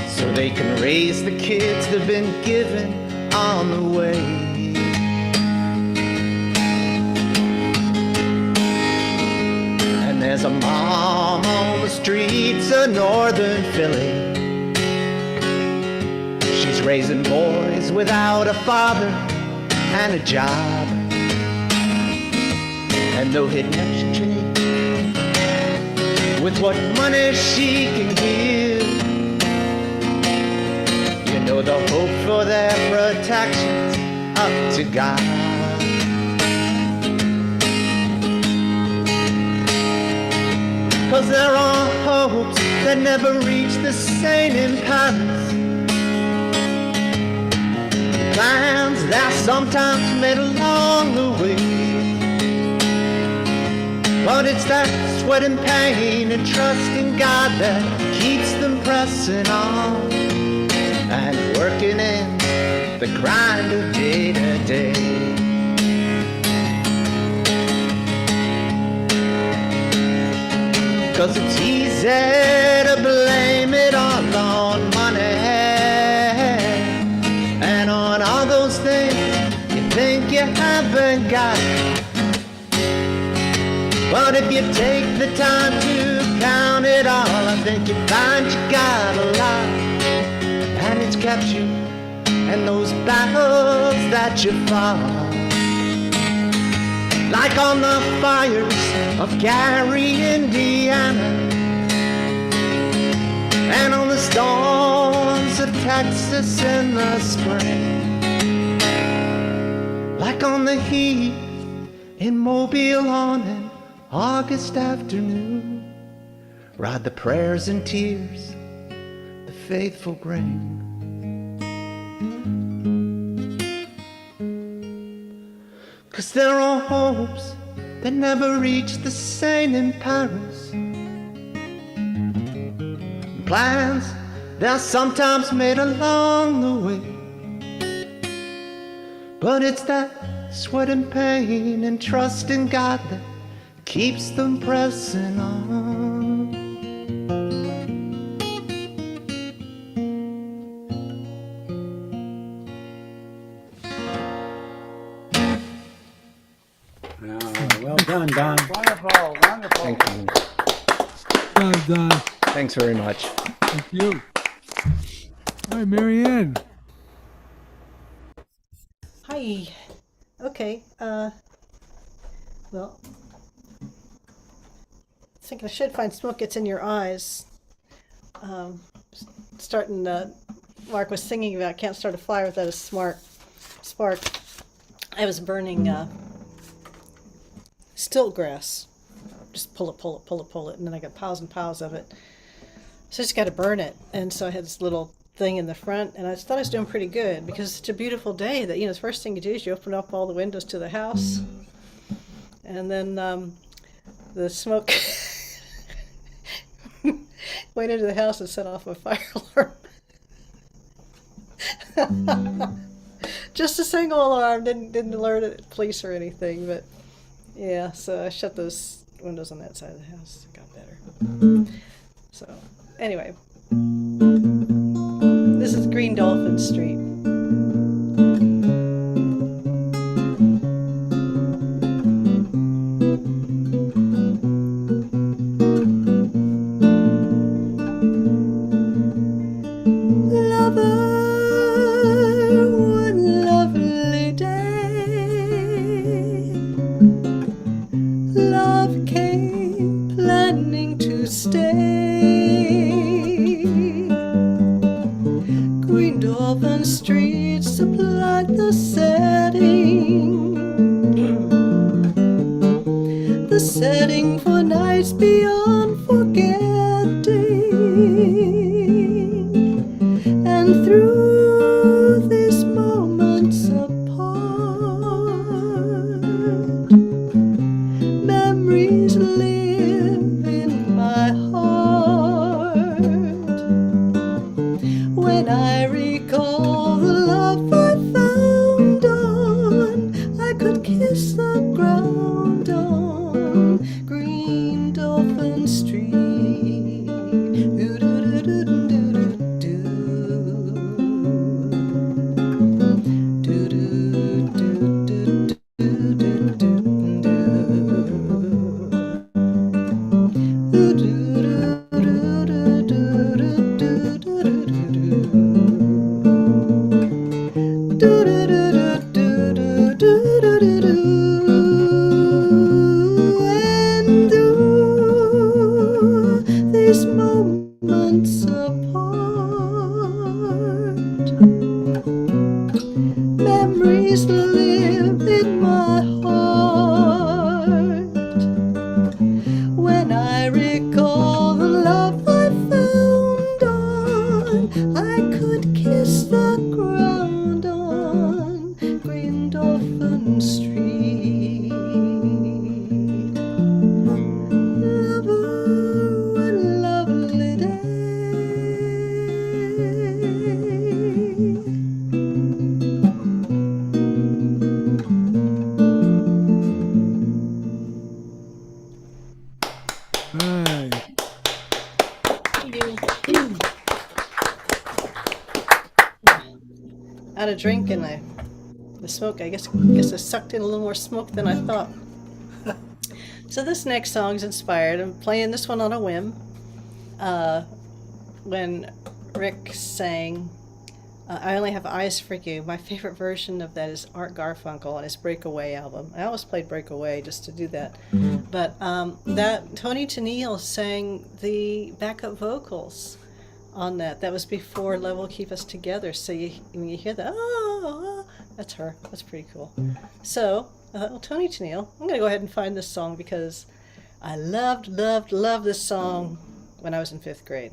so they can raise the kids they've been given on the way. And there's a mom on the streets of northern Philly. She's raising boys without a father and a job. And though he'd never trade with what money she can give, you know the hope for their protection's up to God. Cause there are hopes that never reach the sane in Paris, plans that sometimes made along the way. But it's that sweat and pain and trust in God that keeps them pressing on and working in the grind of day to day. Cause it's easy to blame it all on money and on all those things you think you haven't got. But if you take the time to count it all, I think you find you got a lot. And it's kept you in those battles that you fought, like on the fires of Gary, Indiana, and on the storms of Texas in the spring, like on the heat in Mobile on an August afternoon. Ride the prayers and tears the faithful bring. 'Cause there are hopes that never reach the same in Paris. Plans that are sometimes made along the way. But it's that sweat and pain and trust in God that keeps them pressing on. Well done, Don. Wonderful, wonderful. Thank you. Done. Thanks very much. Thank you. All right, Marianne. Hi. Okay. Well, I think I should find smoke gets in your eyes. Starting. Mark was singing about can't start a fire without a spark. I was burning stilt grass. Just pull it, and then I got piles and piles of it. So I just got to burn it, and so I had this little thing in the front, and I thought I was doing pretty good because it's such a beautiful day that, the first thing you do is you open up all the windows to the house, and then the smoke went into the house and set off a fire alarm. Just a single alarm, didn't alert the police or anything, but yeah, so I shut those windows on that side of the house. It got better. So anyway, this is Green Dolphin Street. Setting for nights beyond forgetting, and through these moments apart, memories live in my heart. When I recall the love I found on, I could kiss the ground on Green Dolphin Street. These moments apart, memories live in my heart. When I recall the love I found on, I could kiss the ground on Green Dolphin Street. Had a drink and the smoke, I guess I sucked in a little more smoke than I thought. So this next song's inspired. I'm playing this one on a whim. When Rick sang I Only Have Eyes for You, my favorite version of that is Art Garfunkel on his Breakaway album. I always played Breakaway just to do that. But that Tony Tennille sang the backup vocals on that. That was before Love Will Keep Us Together. So when you hear that, that's her. That's pretty cool. So, well, Tony Tennille, I'm going to go ahead and find this song because I loved this song when I was in 5th grade.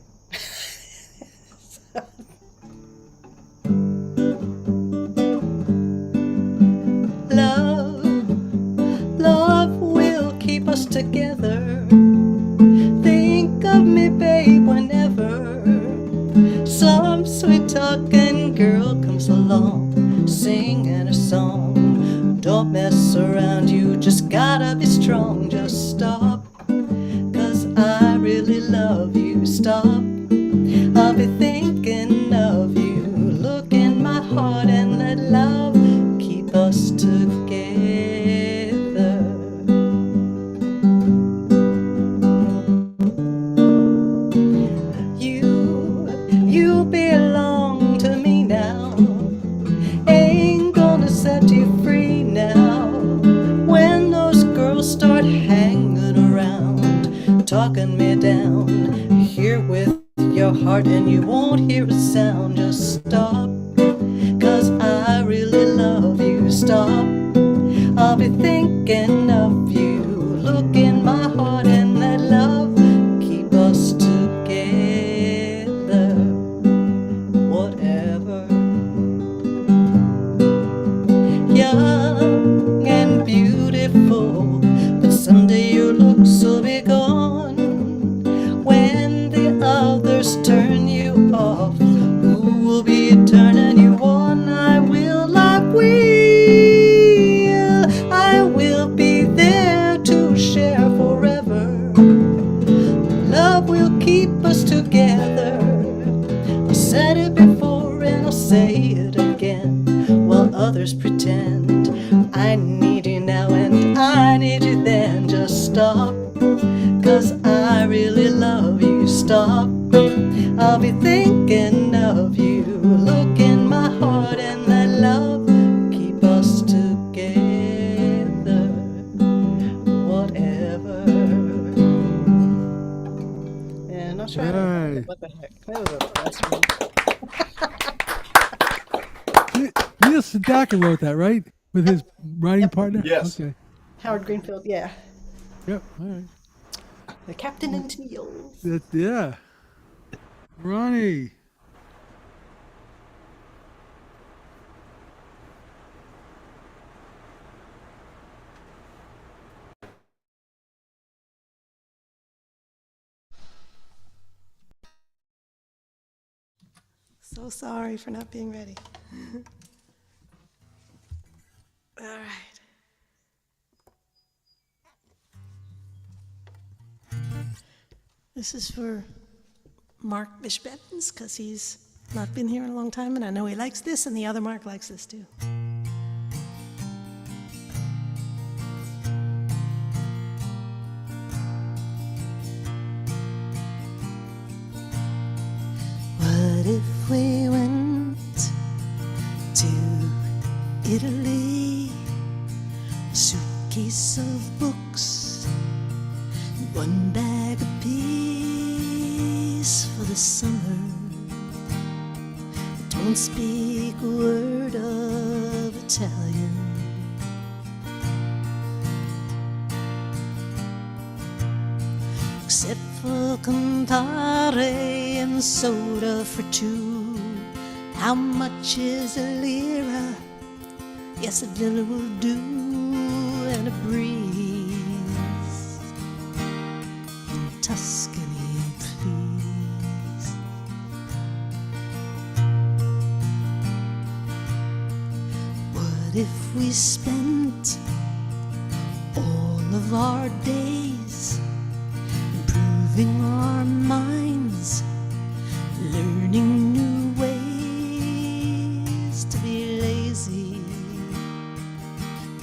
Love together. Think of me, babe, whenever some sweet talking girl comes along, singing a song. Don't mess around, you just gotta be strong. Just stop, 'cause I really love you. Stop, I'll be thinking of you. Look in my heart and let love keep us together. You belong to me now. Ain't gonna set you free now. When those girls start hanging around, talking me down, here with your heart and you won't hear a sound. Just stop, 'cause I really love you. Stop, I'll be thinking of you. Look in my heart and let love keep us together. Whatever. Young and beautiful, but someday your looks will be gone. When the others turn you off, who will be turning you on? I will be there to share forever. Love will keep us together. I said it before and I'll say it again, while others pretend. I need you now and I need you then. Just stop, 'cause I really love you. Stop, I'll be thinking of you. Look in my heart and let love keep us together. Whatever. And I'll try Hey. what the heck. That was a blast one. Neil Sedaka wrote that, right? With his writing partner? Yes. Okay. Howard Greenfield, yeah. Yep. All right. The Captain and Teal. Yeah. Ronnie. So sorry for not being ready. All right. This is for Mark Bishbettens, because he's not been here in a long time, and I know he likes this, and the other Mark likes this too. What if we went to Italy? A suitcase of books, one bag apiece for the summer. Don't speak a word of Italian. Except for Campari and soda for two. How much is a lira? Yes, a lira will do, and a breeze in Tuscany, please. What if we spent all of our days improving our minds, learning new ways to be lazy?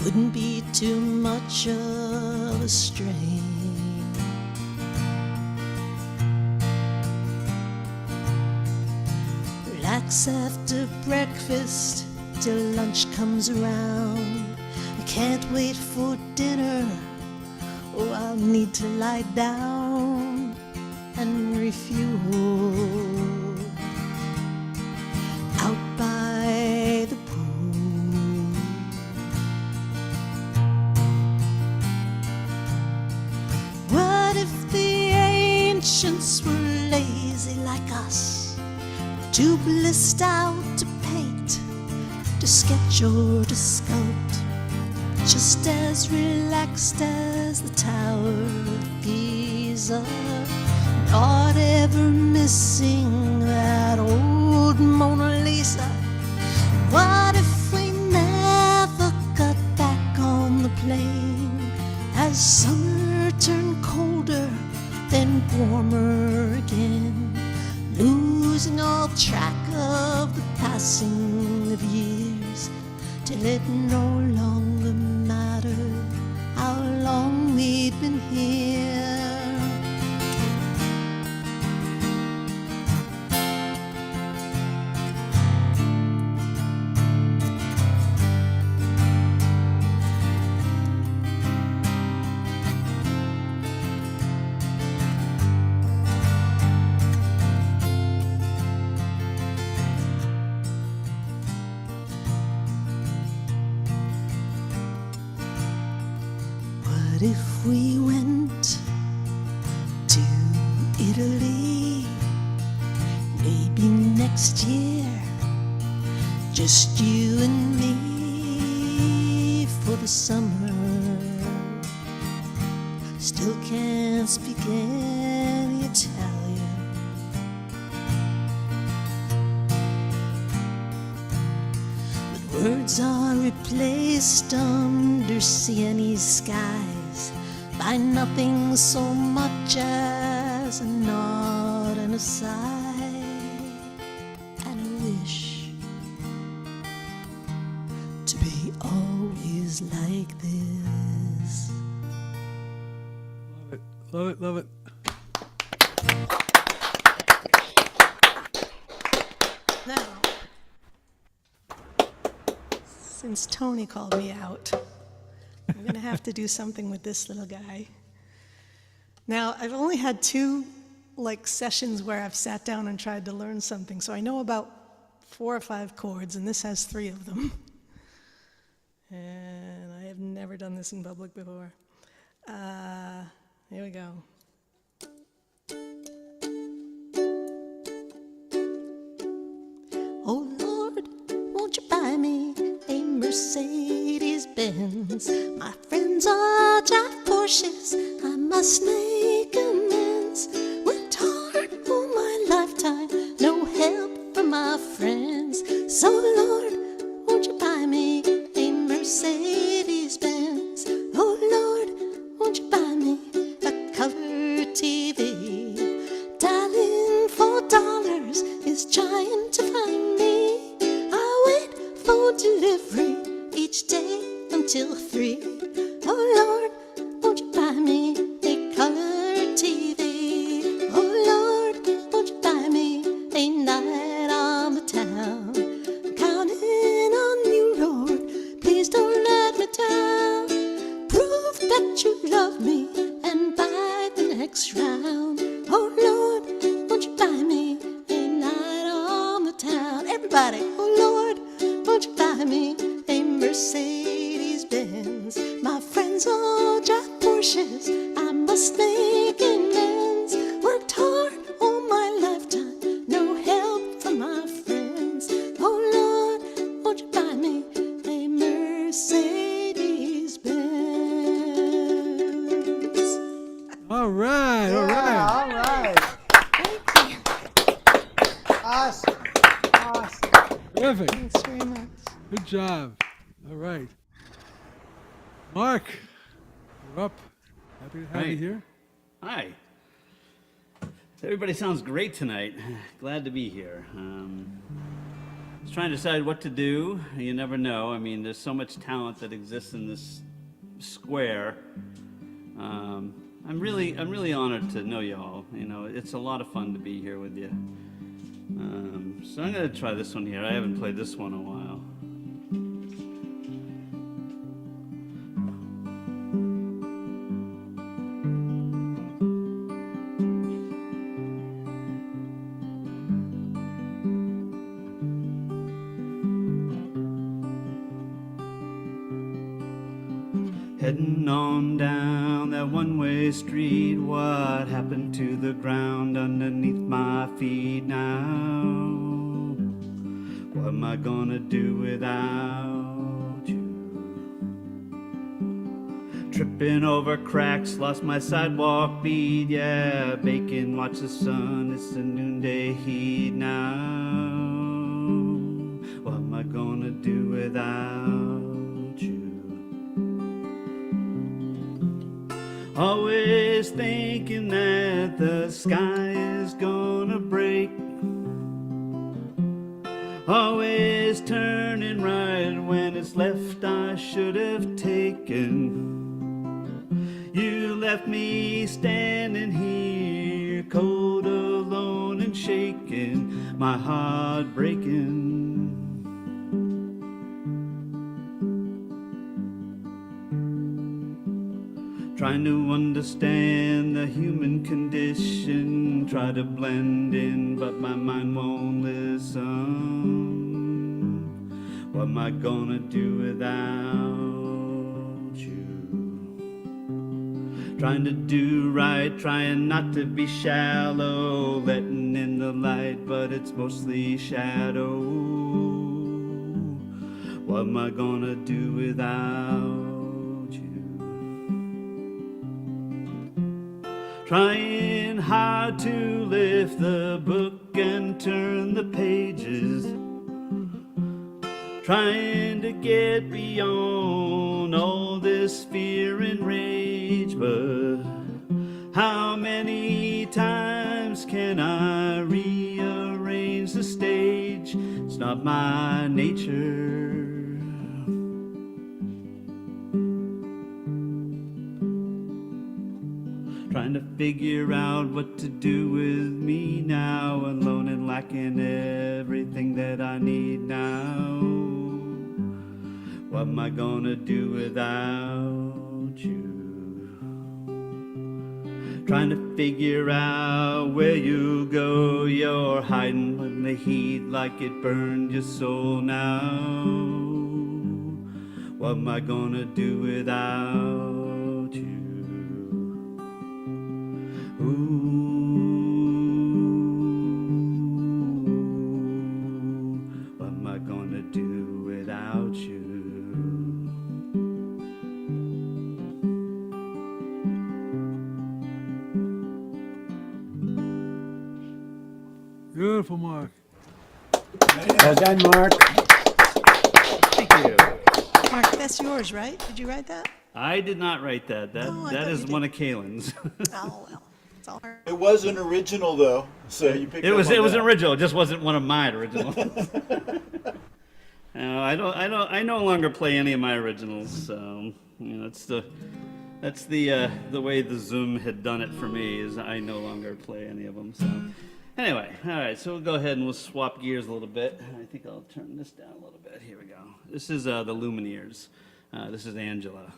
Wouldn't be too much of a strain. Relax after breakfast till lunch comes around. I can't wait for dinner. Oh, I'll need to lie down and refuel out by the pool. What if the ancients were lazy like us, too blissed out to paint, to sketch or to sculpt, just as relaxed as the Tower of Pisa, not ever missing that old Mona Lisa. What if we never got back on the plane, as summer turned colder, then warmer again, losing all track of the passing of years, till it no longer mattered how long we'd been here. What if we went to Italy, maybe next year, just you and me for the summer? Still can't speak any Italian, but words are replaced under Sienese skies by nothing so much as a nod and a sigh and a wish to be always like this. Love it, love it. Now, since Tony called me out, I'm going to have to do something with this little guy. Now, I've only had two sessions where I've sat down and tried to learn something, so I know about 4 or 5 chords, and this has 3 of them. And I have never done this in public before. Here we go. Oh Lord, won't you buy me a Mercedes-Benz? My friends all drive Porsches, I must make amends. Worked hard all my lifetime, no help from my friends. So Lord, won't you buy me a Mercedes-Benz? Oh Lord, won't you buy me a color TV? Dialing $4 is trying to find me. I wait for delivery each day until 3. Oh Lord, won't you buy me a color TV? Oh Lord, won't you buy me a night on the town? I'm counting on you, Lord, please don't let me down. Prove that you love me and buy the next round. Oh Lord, won't you buy me a night on the town? Everybody, oh Lord, won't you buy me a Mercedes-Benz? My friends all drive Porsches, I must make amends. Worked hard all my lifetime, no help from my friends. Oh Lord, won't you buy me a Mercedes-Benz? All right, all right. All right. Awesome. Awesome. Terrific. Thanks very much. Good job. All right. Mark, you're up. Happy to have you Right. here. Hi. Everybody sounds great tonight. Glad to be here. Just trying to decide what to do. You never know. I mean, there's so much talent that exists in this square. I'm really honored to know y'all. You know, it's a lot of fun to be here with you. So I'm gonna try this one here. I haven't played this one in a while. Heading on down that one-way street, what happened to the ground underneath my feet now? What am I gonna do without you? Tripping over cracks, lost my sidewalk beat. Yeah, bacon, watch the sun, it's the noonday heat now. What am I gonna do without you? Always thinking that the sky is gonna break. Always turning right when it's left I should have taken. You left me standing here, cold, alone, and shaking, my heart breaking. Trying to understand the human condition, try to blend in, but my mind won't listen. What am I gonna do without you? Trying to do right, trying not to be shallow, letting in the light, but it's mostly shadow. What am I gonna do without you? Trying hard to lift the book and turn the pages, trying to get beyond all this fear and rage, but how many times can I rearrange the stage? It's not my nature. Trying to figure out what to do with me now, alone and lacking everything that I need now. What am I gonna do without you? Trying to figure out where you go, you're hiding in the heat like it burned your soul now. What am I gonna do without you? What am I gonna do without you? Beautiful, Mark. Well done, Mark. Thank you. Mark, that's yours, right? Did you write that? I did not write that. That Oh, I that thought is you did. one of Kalen's. Oh, well, it's all right. It was an original though, so you picked It was up on that. original. It just wasn't one of mine originals. No, I no longer play any of my originals. So that's the way the Zoom had done it for me. Is I no longer play any of them. So anyway, all right. So we'll go ahead and we'll swap gears a little bit. I think I'll turn this down a little bit. Here we go. This is the Lumineers. This is Angela.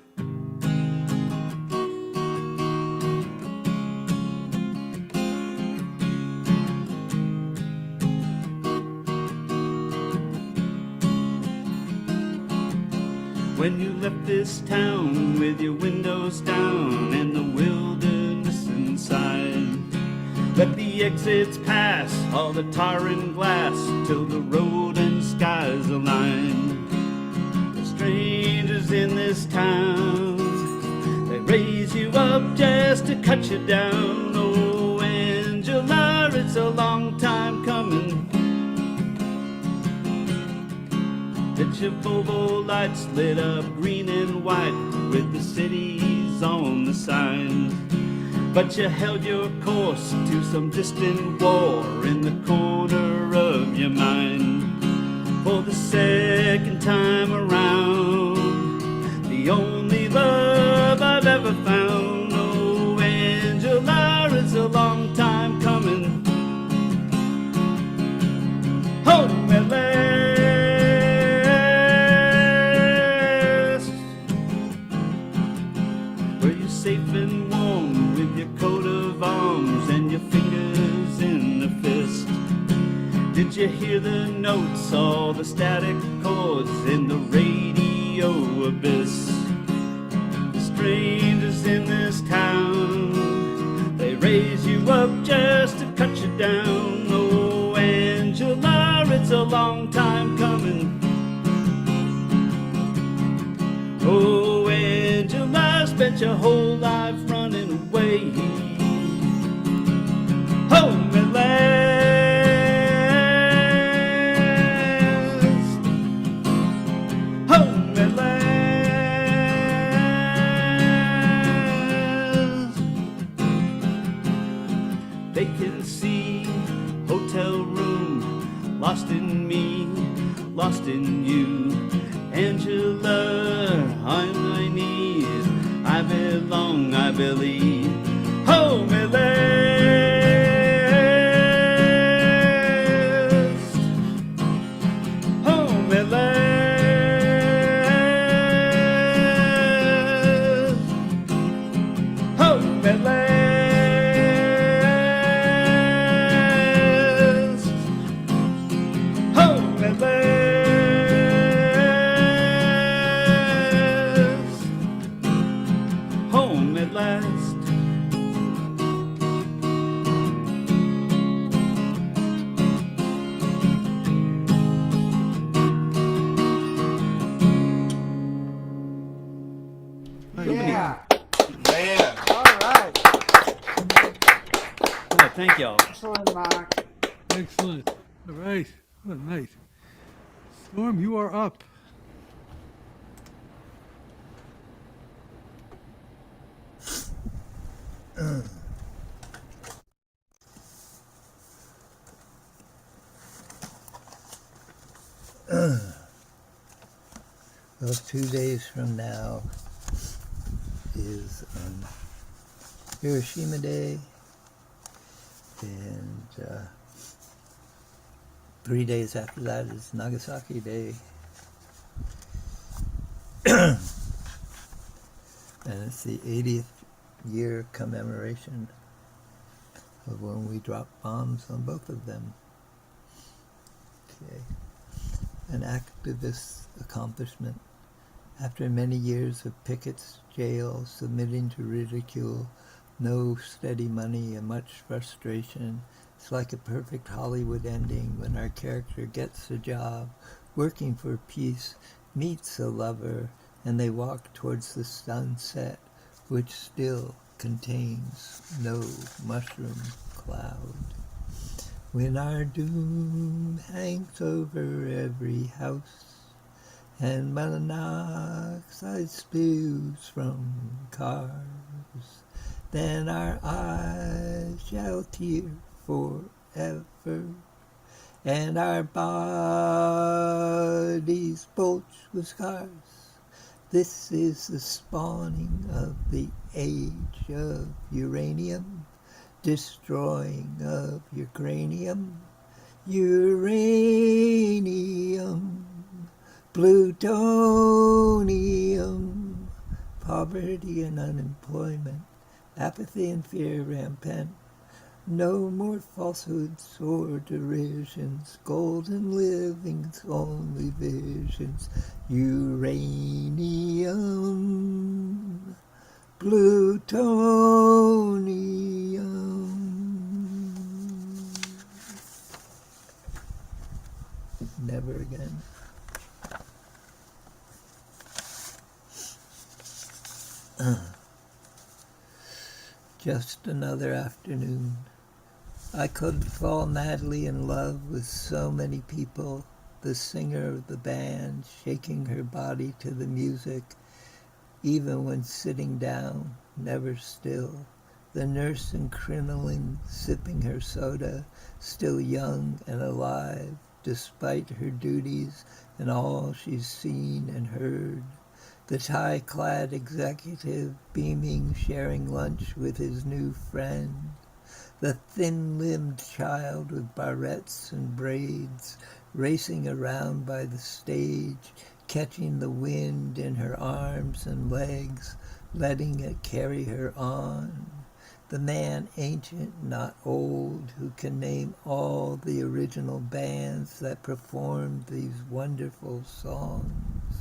When you left this town with your windows down and the wilderness inside, let the exits pass, all the tar and glass, till the road and skies align. The strangers in this town, they raise you up just to cut you down. Oh, Angela, it's a long time coming. That your Volvo lights lit up green and white with the cities on the signs. But you held your course to some distant war in the corner of your mind. For the second time around, the only love I've ever found. Oh, Angela, it's a long time coming. Home at last. Safe and warm with your coat of arms and your fingers in a fist. Did you hear the notes, all the static chords in the radio abyss? The strangers in this town, they raise you up just to cut you down. Oh, Angela, it's a long time coming. Oh, Angela, spent bet your whole life running away. Hold me last, hold me last. They can see hotel room, lost in me, lost in you. Angela, on my knees, I belong, I believe. Hold me last, hold me last, hold me last, hold me last. Home at last. Man. All right. Oh, thank y'all. Excellent, Mark. Excellent. All right. What a night. Storm, you are up. Well, 2 days from now is Hiroshima Day, and 3 days after that is Nagasaki Day. And it's the 80th year commemoration of when we dropped bombs on both of them. Okay. An activist accomplishment. After many years of pickets, jail, submitting to ridicule, no steady money, and much frustration, it's like a perfect Hollywood ending when our character gets a job, working for peace, meets a lover, and they walk towards the sunset, which still contains no mushroom cloud. When our doom hangs over every house, and monoxide spews from cars, then our eyes shall tear forever, and our bodies bulge with scars. This is the spawning of the age of uranium, destroying of your cranium. Uranium, plutonium, poverty and unemployment, apathy and fear rampant. No more falsehoods or derisions, golden living's only visions. Uranium, plutonium. Never again. Just another afternoon. I could fall madly in love with so many people, the singer of the band shaking her body to the music, even when sitting down, never still, the nurse in crinoline sipping her soda, still young and alive, despite her duties and all she's seen and heard, the tie-clad executive beaming, sharing lunch with his new friend, the thin-limbed child with barrettes and braids, racing around by the stage, catching the wind in her arms and legs, letting it carry her on. The man, ancient, not old, who can name all the original bands that performed these wonderful songs.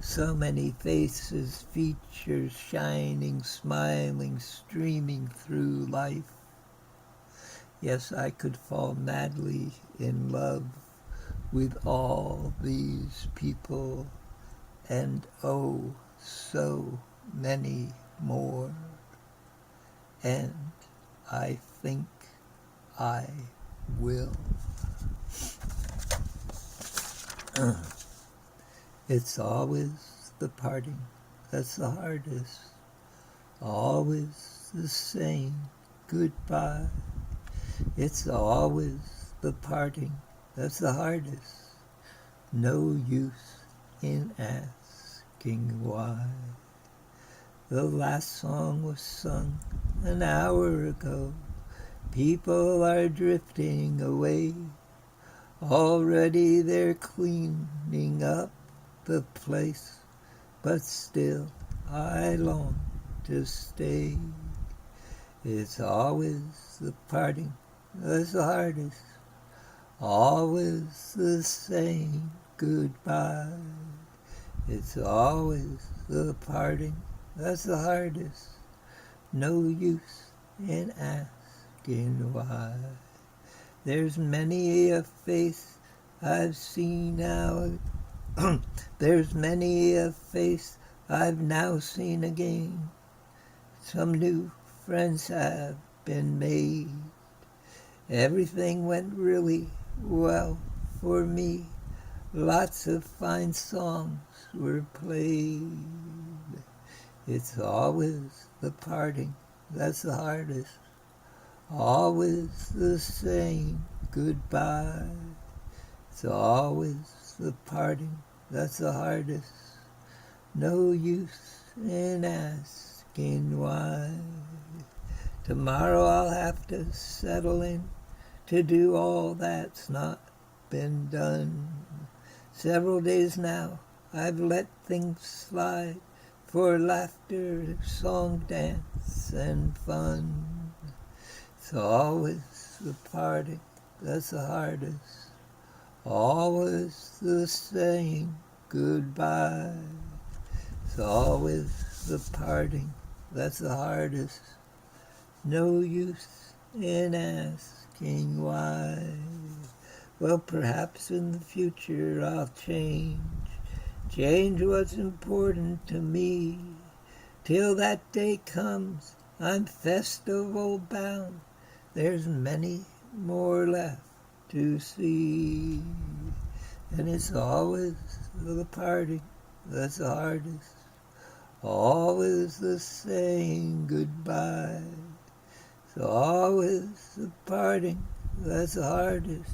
So many faces, features, shining, smiling, streaming through life. Yes, I could fall madly in love with all these people, and oh, so many more. And I think I will. It's always the parting that's the hardest. Always the same goodbye. It's always the parting that's the hardest. No use in asking why. The last song was sung an hour ago. People are drifting away. Already they're cleaning up the place, but still I long to stay. It's always the parting that's the hardest, always the same goodbye. It's always the parting that's the hardest, no use in asking why. There's many a face I've seen now. There's many a face I've now seen again. Some new friends have been made. Everything went really well for me. Lots of fine songs were played. It's always the parting that's the hardest. Always the same goodbye. It's always the parting that's the hardest. No use in asking why. Tomorrow I'll have to settle in to do all that's not been done. Several days now I've let things slide for laughter, song, dance, and fun. It's always the parting that's the hardest. Always the same goodbye. It's always the parting that's the hardest. No use in asking why. Well, perhaps in the future I'll change what's important to me. Till that day comes, I'm festival bound. There's many more left to see. And it's always the parting that's the hardest. Always the same goodbye. It's always the parting that's the hardest.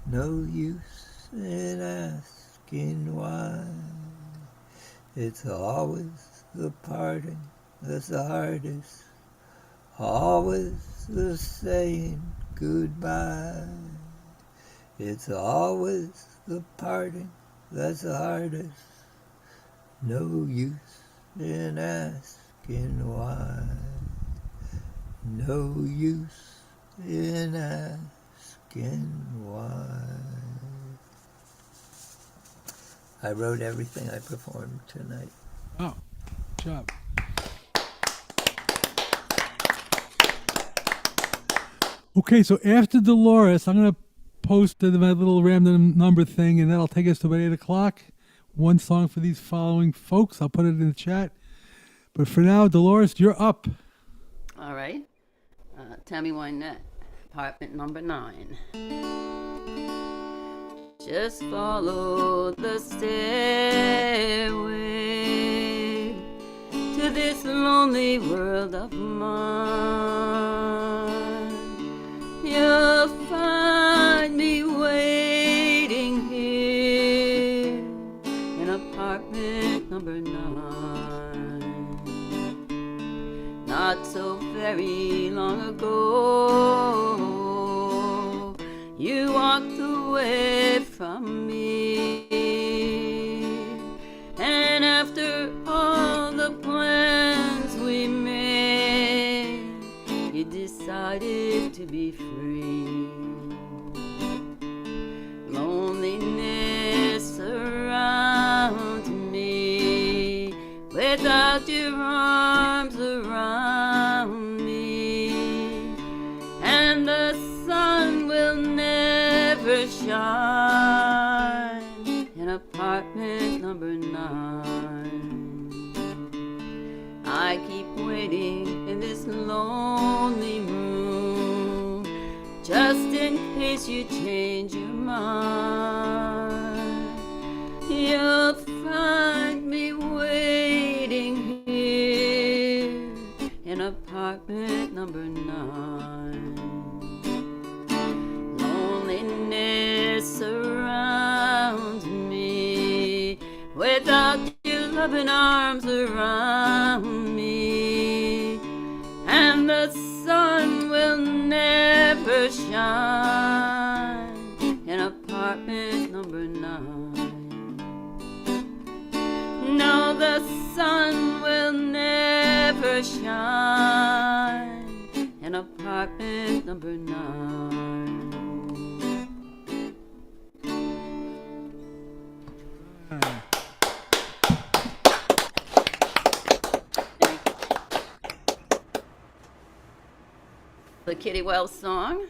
No use in asking why. It's always the parting that's the hardest. Always the saying goodbye. It's always the parting that's the hardest. No use in asking why. No use in asking why. I wrote everything I performed tonight. Oh, good job. Okay, so after Dolores, I'm going to post my little random number thing, and that'll take us to about 8 o'clock. One song for these following folks. I'll put it in the chat. But for now, Dolores, you're up. All right. Tammy Wynette, apartment number 9. Just follow the stairway to this lonely world of mine. You'll find me waiting here in apartment number 9. Not so very long ago, you walked away from me, and after all the plans we made, you decided to be free. Loneliness surrounds me without your arms around me, and the sun will never shine in apartment number 9. I keep waiting in this lonely room, just in case you change your mind. You'll find me waiting here in apartment number 9. Loneliness surrounds me without your loving arms around me, and the sun will never shine in apartment number 9. No, the sun will never shine in apartment number 9. The Kitty Wells song,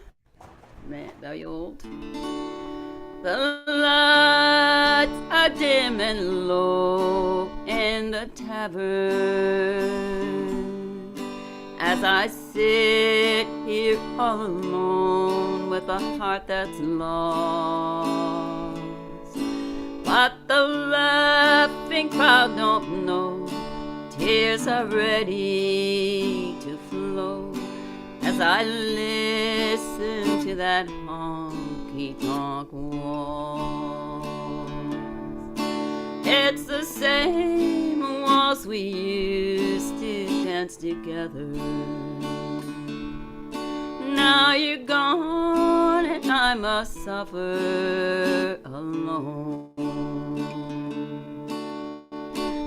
man, very old. The lights are dim and low in the tavern as I sit here all alone with a heart that's lost. What the laughing crowd don't know, tears are ready to flow as I listen to that honky-tonk waltz. It's the same waltz we used to dance together. Now you're gone and I must suffer alone.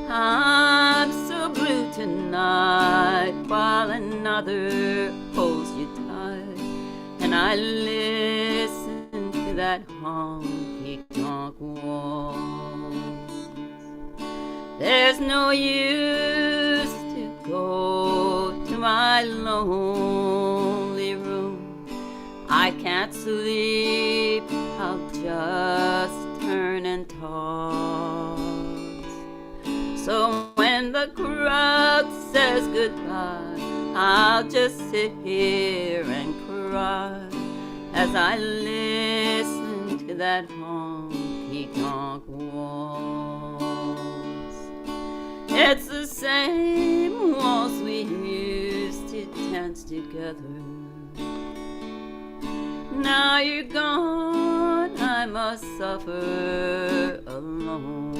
I'm so blue tonight while another holds you tight, and I listen to that honky-tonk waltz. There's no use to go to my lonely room. I can't sleep, I'll just turn and toss. So when the crowd says goodbye, I'll just sit here and cry as I listen to that honky-tonk waltz. It's the same waltz we used to dance together. Now you're gone, I must suffer alone.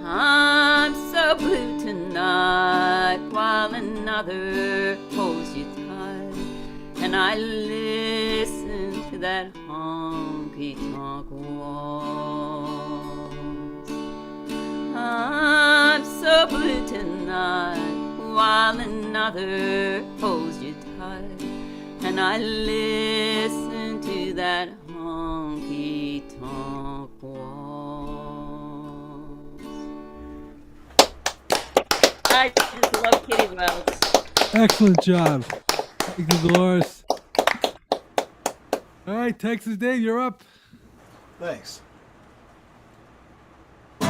I'm so blue tonight while another holds you tight, and I listen to that honky-tonk waltz. I'm so blue tonight while another holds you tight, and I listen to that honky-tonk waltz. I just love Kitty Wells. Excellent job. Thank you, Dolores. All right, Texas Dave, you're up. Thanks. The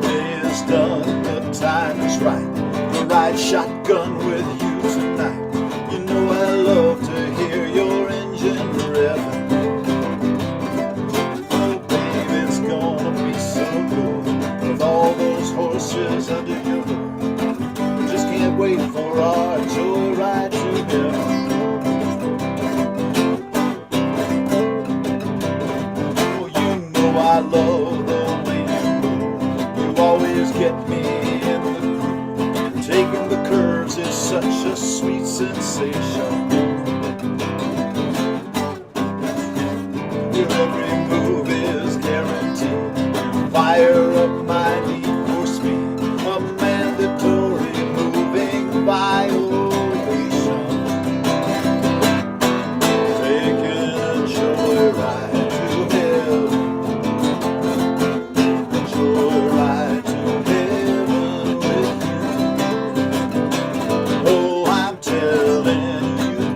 day is done, the time is right. The right shotgun with you tonight. You know I love to hear your engine revving. With all those horses under your hood, just can't wait for our joyride to heaven. Oh, you know I love the way you move. You always get me in the groove. Taking the curves is such a sweet sensation. Your every move is guaranteed. Fire up my need for speed, a mandatory moving violation. Taking a joyride to heaven, a joyride to heaven with you. Oh, I'm telling you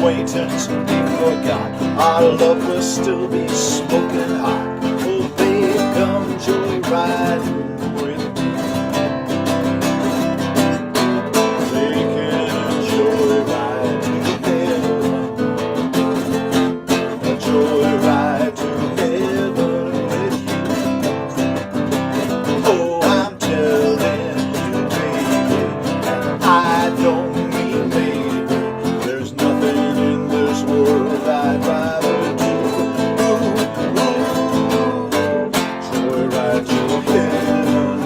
acquaintance be forgot. Our love will still be smoking hot. Oh, babe, come joyriding with me. Taking a joyride to heaven. A joyride to heaven with you. Oh, I'm telling you, baby, and I don't mean maybe. There's nothing in this world I'd rather do. Joyride to heaven.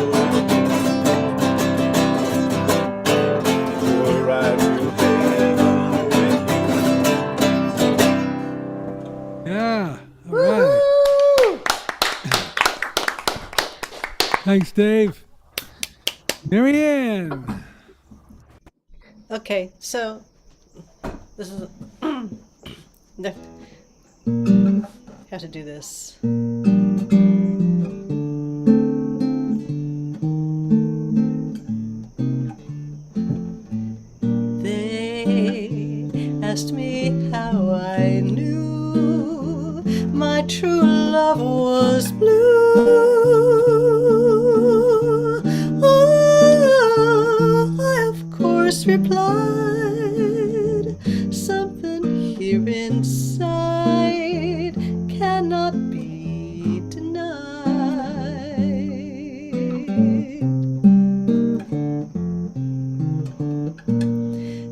Joyride to heaven with you. Yeah. All right. Thanks, Dave. Marianne. Okay, so this is have to do this. They asked me how I knew my true love was blue. Oh, I of course replied, something here inside cannot be denied.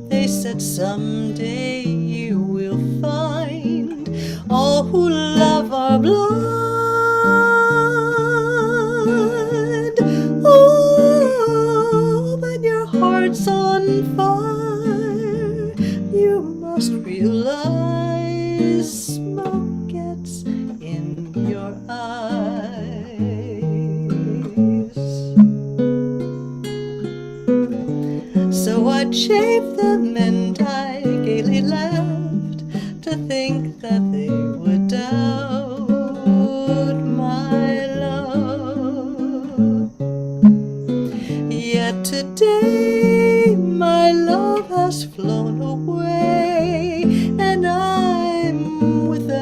They said someday you will find all who love are blind. Oh, when your heart's on fire, you must realize smoke gets in your eyes. So I shaved them and I gaily laughed to think that they would doubt my love. Yet today my love has flown away and I'm without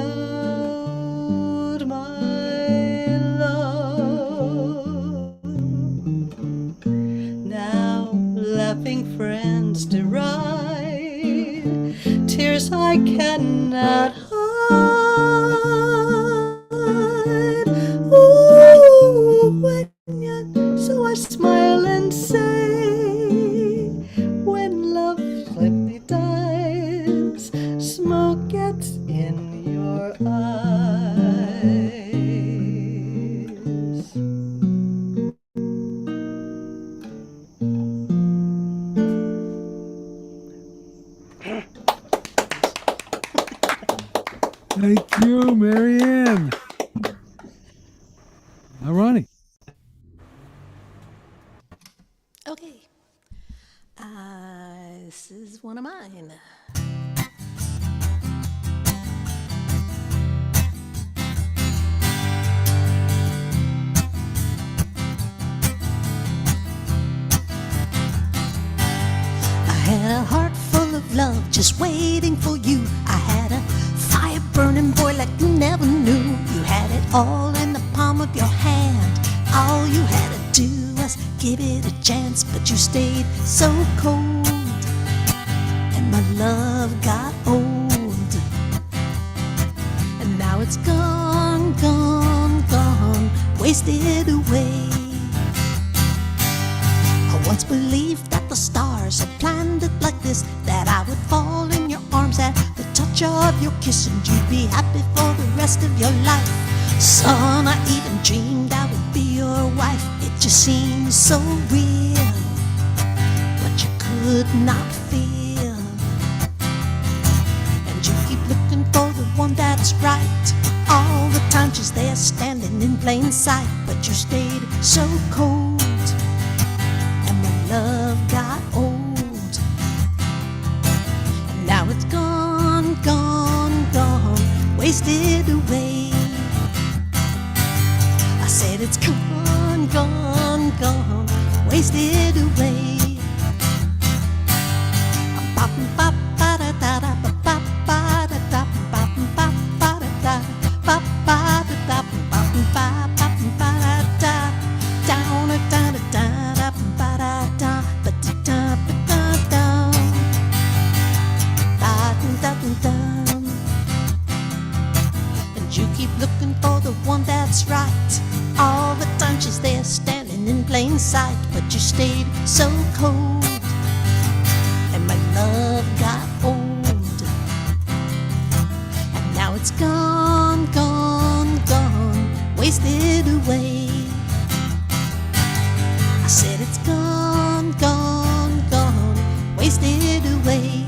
my love. Now laughing friends deride tears I cannot hide. Ooh, when yet, so I smile and say, when love simply dies, smoke gets in your eyes. Thank you, Marianne. Now, Ronnie. Okay. This is one of mine. I had a heart full of love just waiting for you. I had a fire burning, boy, like you never knew. You had it all in the palm of your hand. All you had to do was give it a chance, but you stayed so cold, and my love got old. And now it's gone, gone, gone, wasted away. I once believed that the stars had planned it like this, that I would fall in your arms at the touch of your kiss, and you'd be happy for the rest of your life. Son, I even dreamed I would be your wife. It just seems so real, what you could not feel. And you keep looking for the one that's right. All the time she's there standing in plain sight, but you stayed so cold, and my love got old. And now it's gone, gone, gone, wasted away. I said it's gone, gone, gone, wasted away. Bop, bop, ba da da da, bop, bop, sight, but you stayed so cold. And my love got old. And now it's gone, gone, gone, wasted away. I said it's gone, gone, gone, wasted away.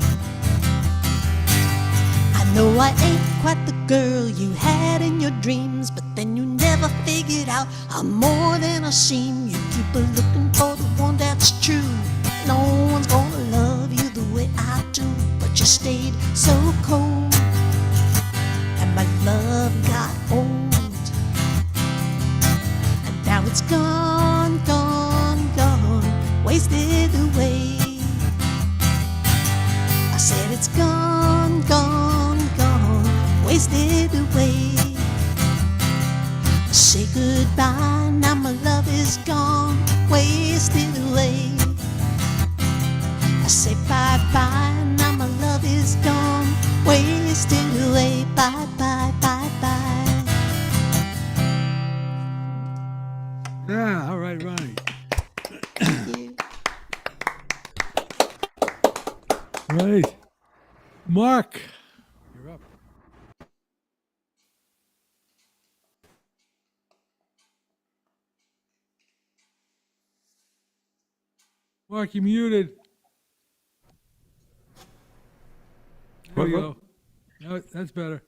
I know I ain't quite the girl you had in your dreams, but then you never figured out I'm more than a seam. You keep looking for the one that's true. No one's gonna love you the way I do, but you stayed so cold, and my love got old. And now it's gone, gone, gone, wasted away. I said it's gone, gone, gone, wasted away. Say goodbye, now my love is gone, wasted away. I say bye-bye, now my love is gone, wasted away. Bye-bye, bye-bye. Yeah, all right, Ronnie. Thank you. Right. Mark, you're up. Mark, you're muted. There we go. No, that's better.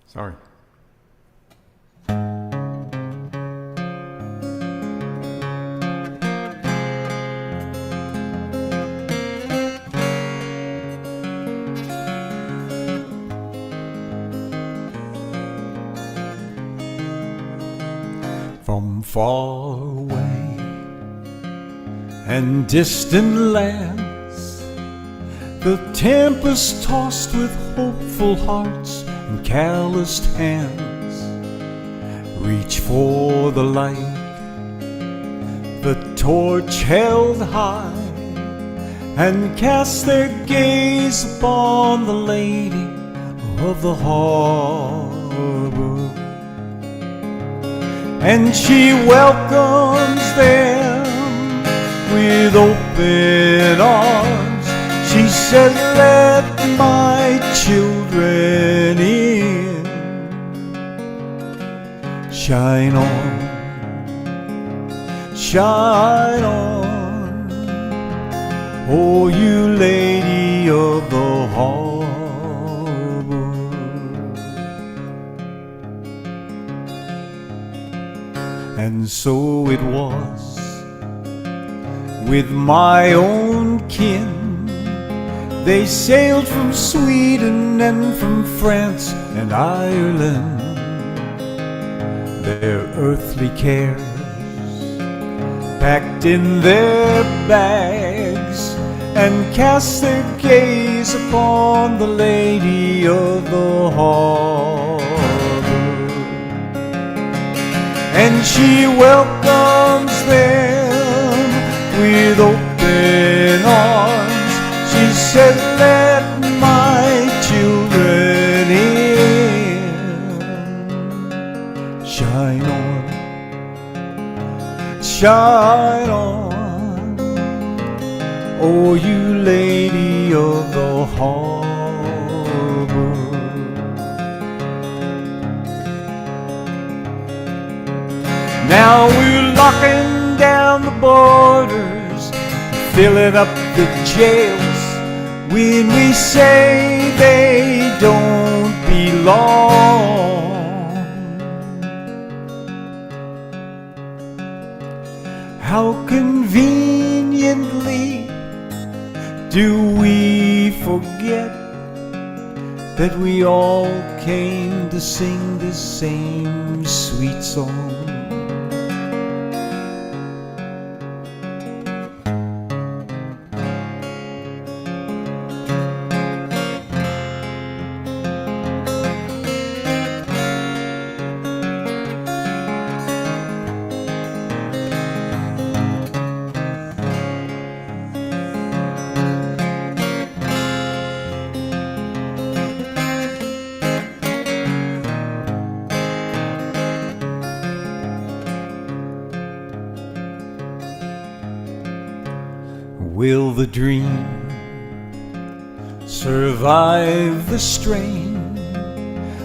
Sorry. From far away and distant lands, the tempest tossed with hopeful hearts and calloused hands reach for the light, the torch held high, and cast their gaze upon the lady of the harbor. And she welcomes them with open arms. She says, let my children in. Shine on, shine on, oh you lady of the harbor. And so it was with my own kin. They sailed from Sweden and from France and Ireland, their earthly cares packed in their bags, and cast their gaze upon the lady of the harbor. And she welcomes them with open arms. She said, let my children in. Shine on, shine on, oh you lady of the harbor. Now we're locking down the borders, filling up the jails, when we say they don't belong. How conveniently do we forget that we all came to sing the same sweet song? will the dream survive the strain?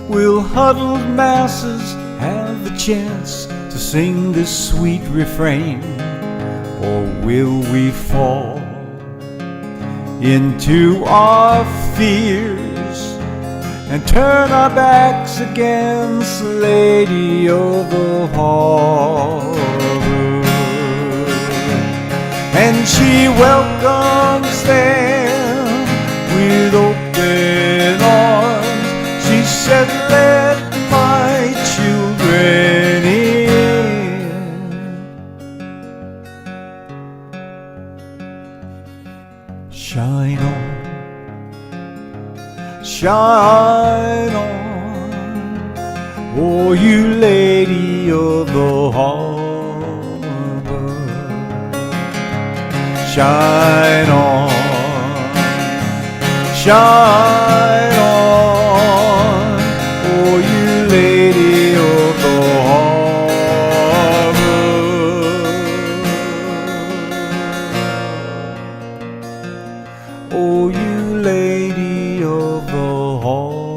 Will huddled masses have the chance to sing this sweet refrain? Or will we fall into our fears and turn our backs against the Lady of the Harbor? And she welcomes them with open arms. She said, let my children in. Shine on, shine on, oh you Lady of the Harbor. Shine on, shine on, oh you Lady of the Harbor. Oh you Lady of the Harbor.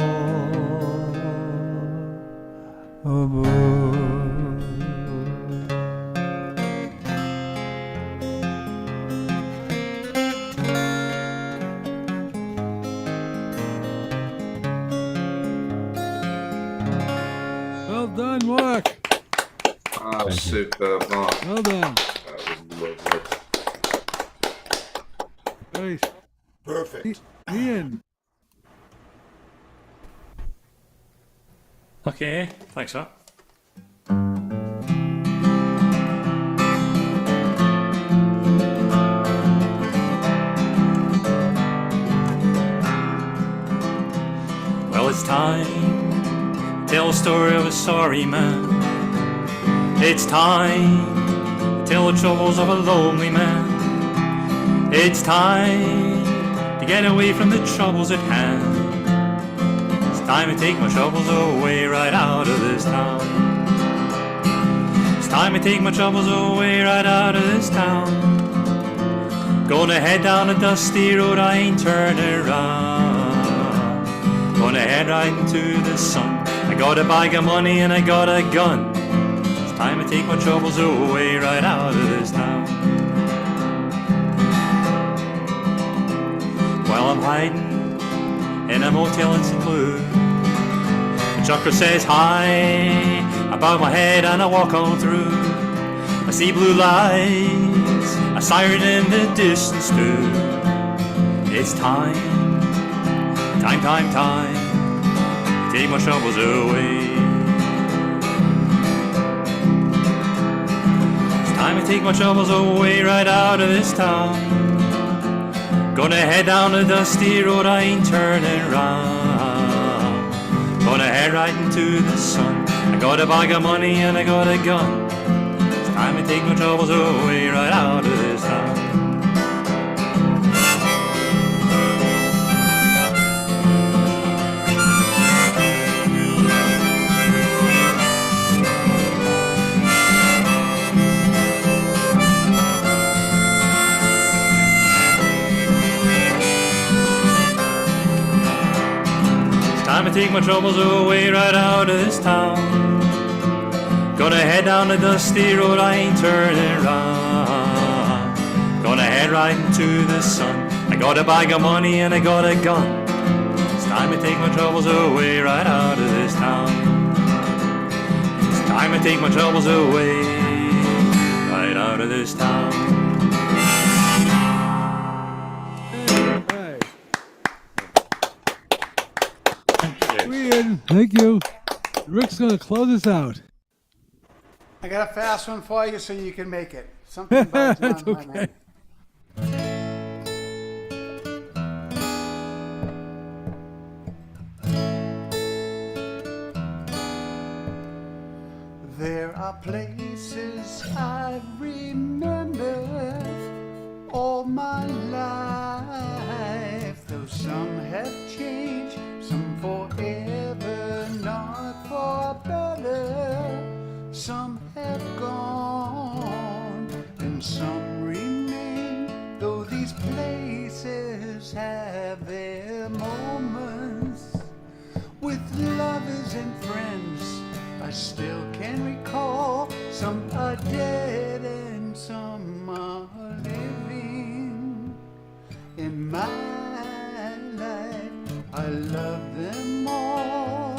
Well done, Mark. Oh, superb, Mark. Well done. That was lovely. Nice. Perfect. Ian. Okay, thanks for that. Well, it's time to tell a story of a sorry man. It's time to tell the troubles of a lonely man. It's time to get away from the troubles at hand. It's time to take my troubles away right out of this town. It's time to take my troubles away right out of this town. Gonna head down a dusty road, I ain't turning around. Gonna head right into the sun. I got a bag of money and I got a gun. It's time to take my troubles away right out of this town. Well, I'm hiding in a motel in St. Louis. The chucker says hi, I bow my head and I walk on through. I see blue lights, a siren in the distance too. It's time, time, time, time to take my troubles away. It's time to take my troubles away right out of this town. Gonna head down a dusty road, I ain't turning round. Gonna head right into the sun. I got a bag of money and I got a gun. It's time to take my troubles away right out of this town. Time to take my troubles away right out of this town. Gonna head down the dusty road, I ain't turning round. Gonna head right into the sun. I got a bag of money and I got a gun. It's time to take my troubles away right out of this town. It's time to take my troubles away right out of this town. Ian, thank you. Rick's going to close us out. I got a fast one for you so you can make it. Something about John That's okay. Lennon. There are places I remember all my life, though some have changed, some forever, not for better. Some have gone and some remain, though these these places have their moments with lovers and friends. I still can recall some are dead and some are living. In my life, I love them all.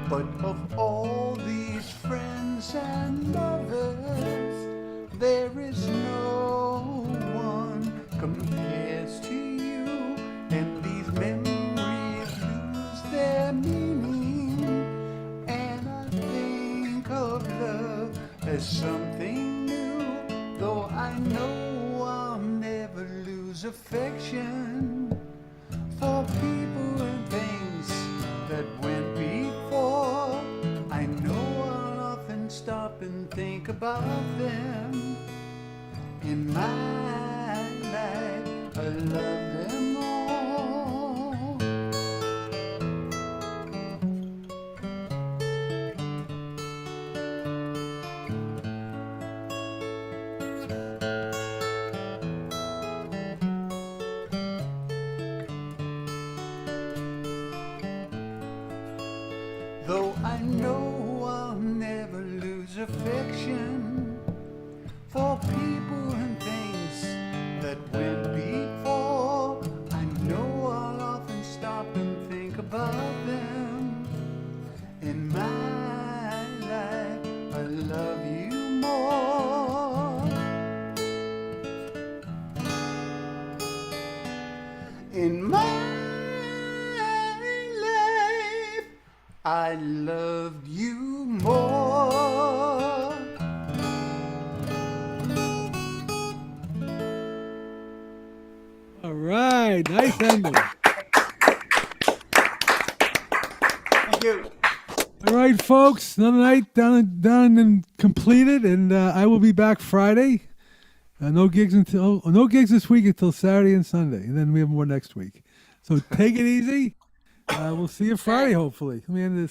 But of all these friends and lovers, there is no one compares to you. And these memories lose their meaning. And I think of love as something new, though I know I'll never lose affection for people and things that went before. I know I'll often stop and think about them. In my life, I love them all. Though I know I'll never lose affection for people and things that went before, I know I'll often stop and think about them. In my life, I love you more. In my life, I loved you more. All right, nice ending. Thank you. All right, folks, another night done and completed, and I will be back Friday. No gigs this week until Saturday and Sunday, and then we have more next week. So take it easy. We'll see you Friday, hopefully. Let me end this.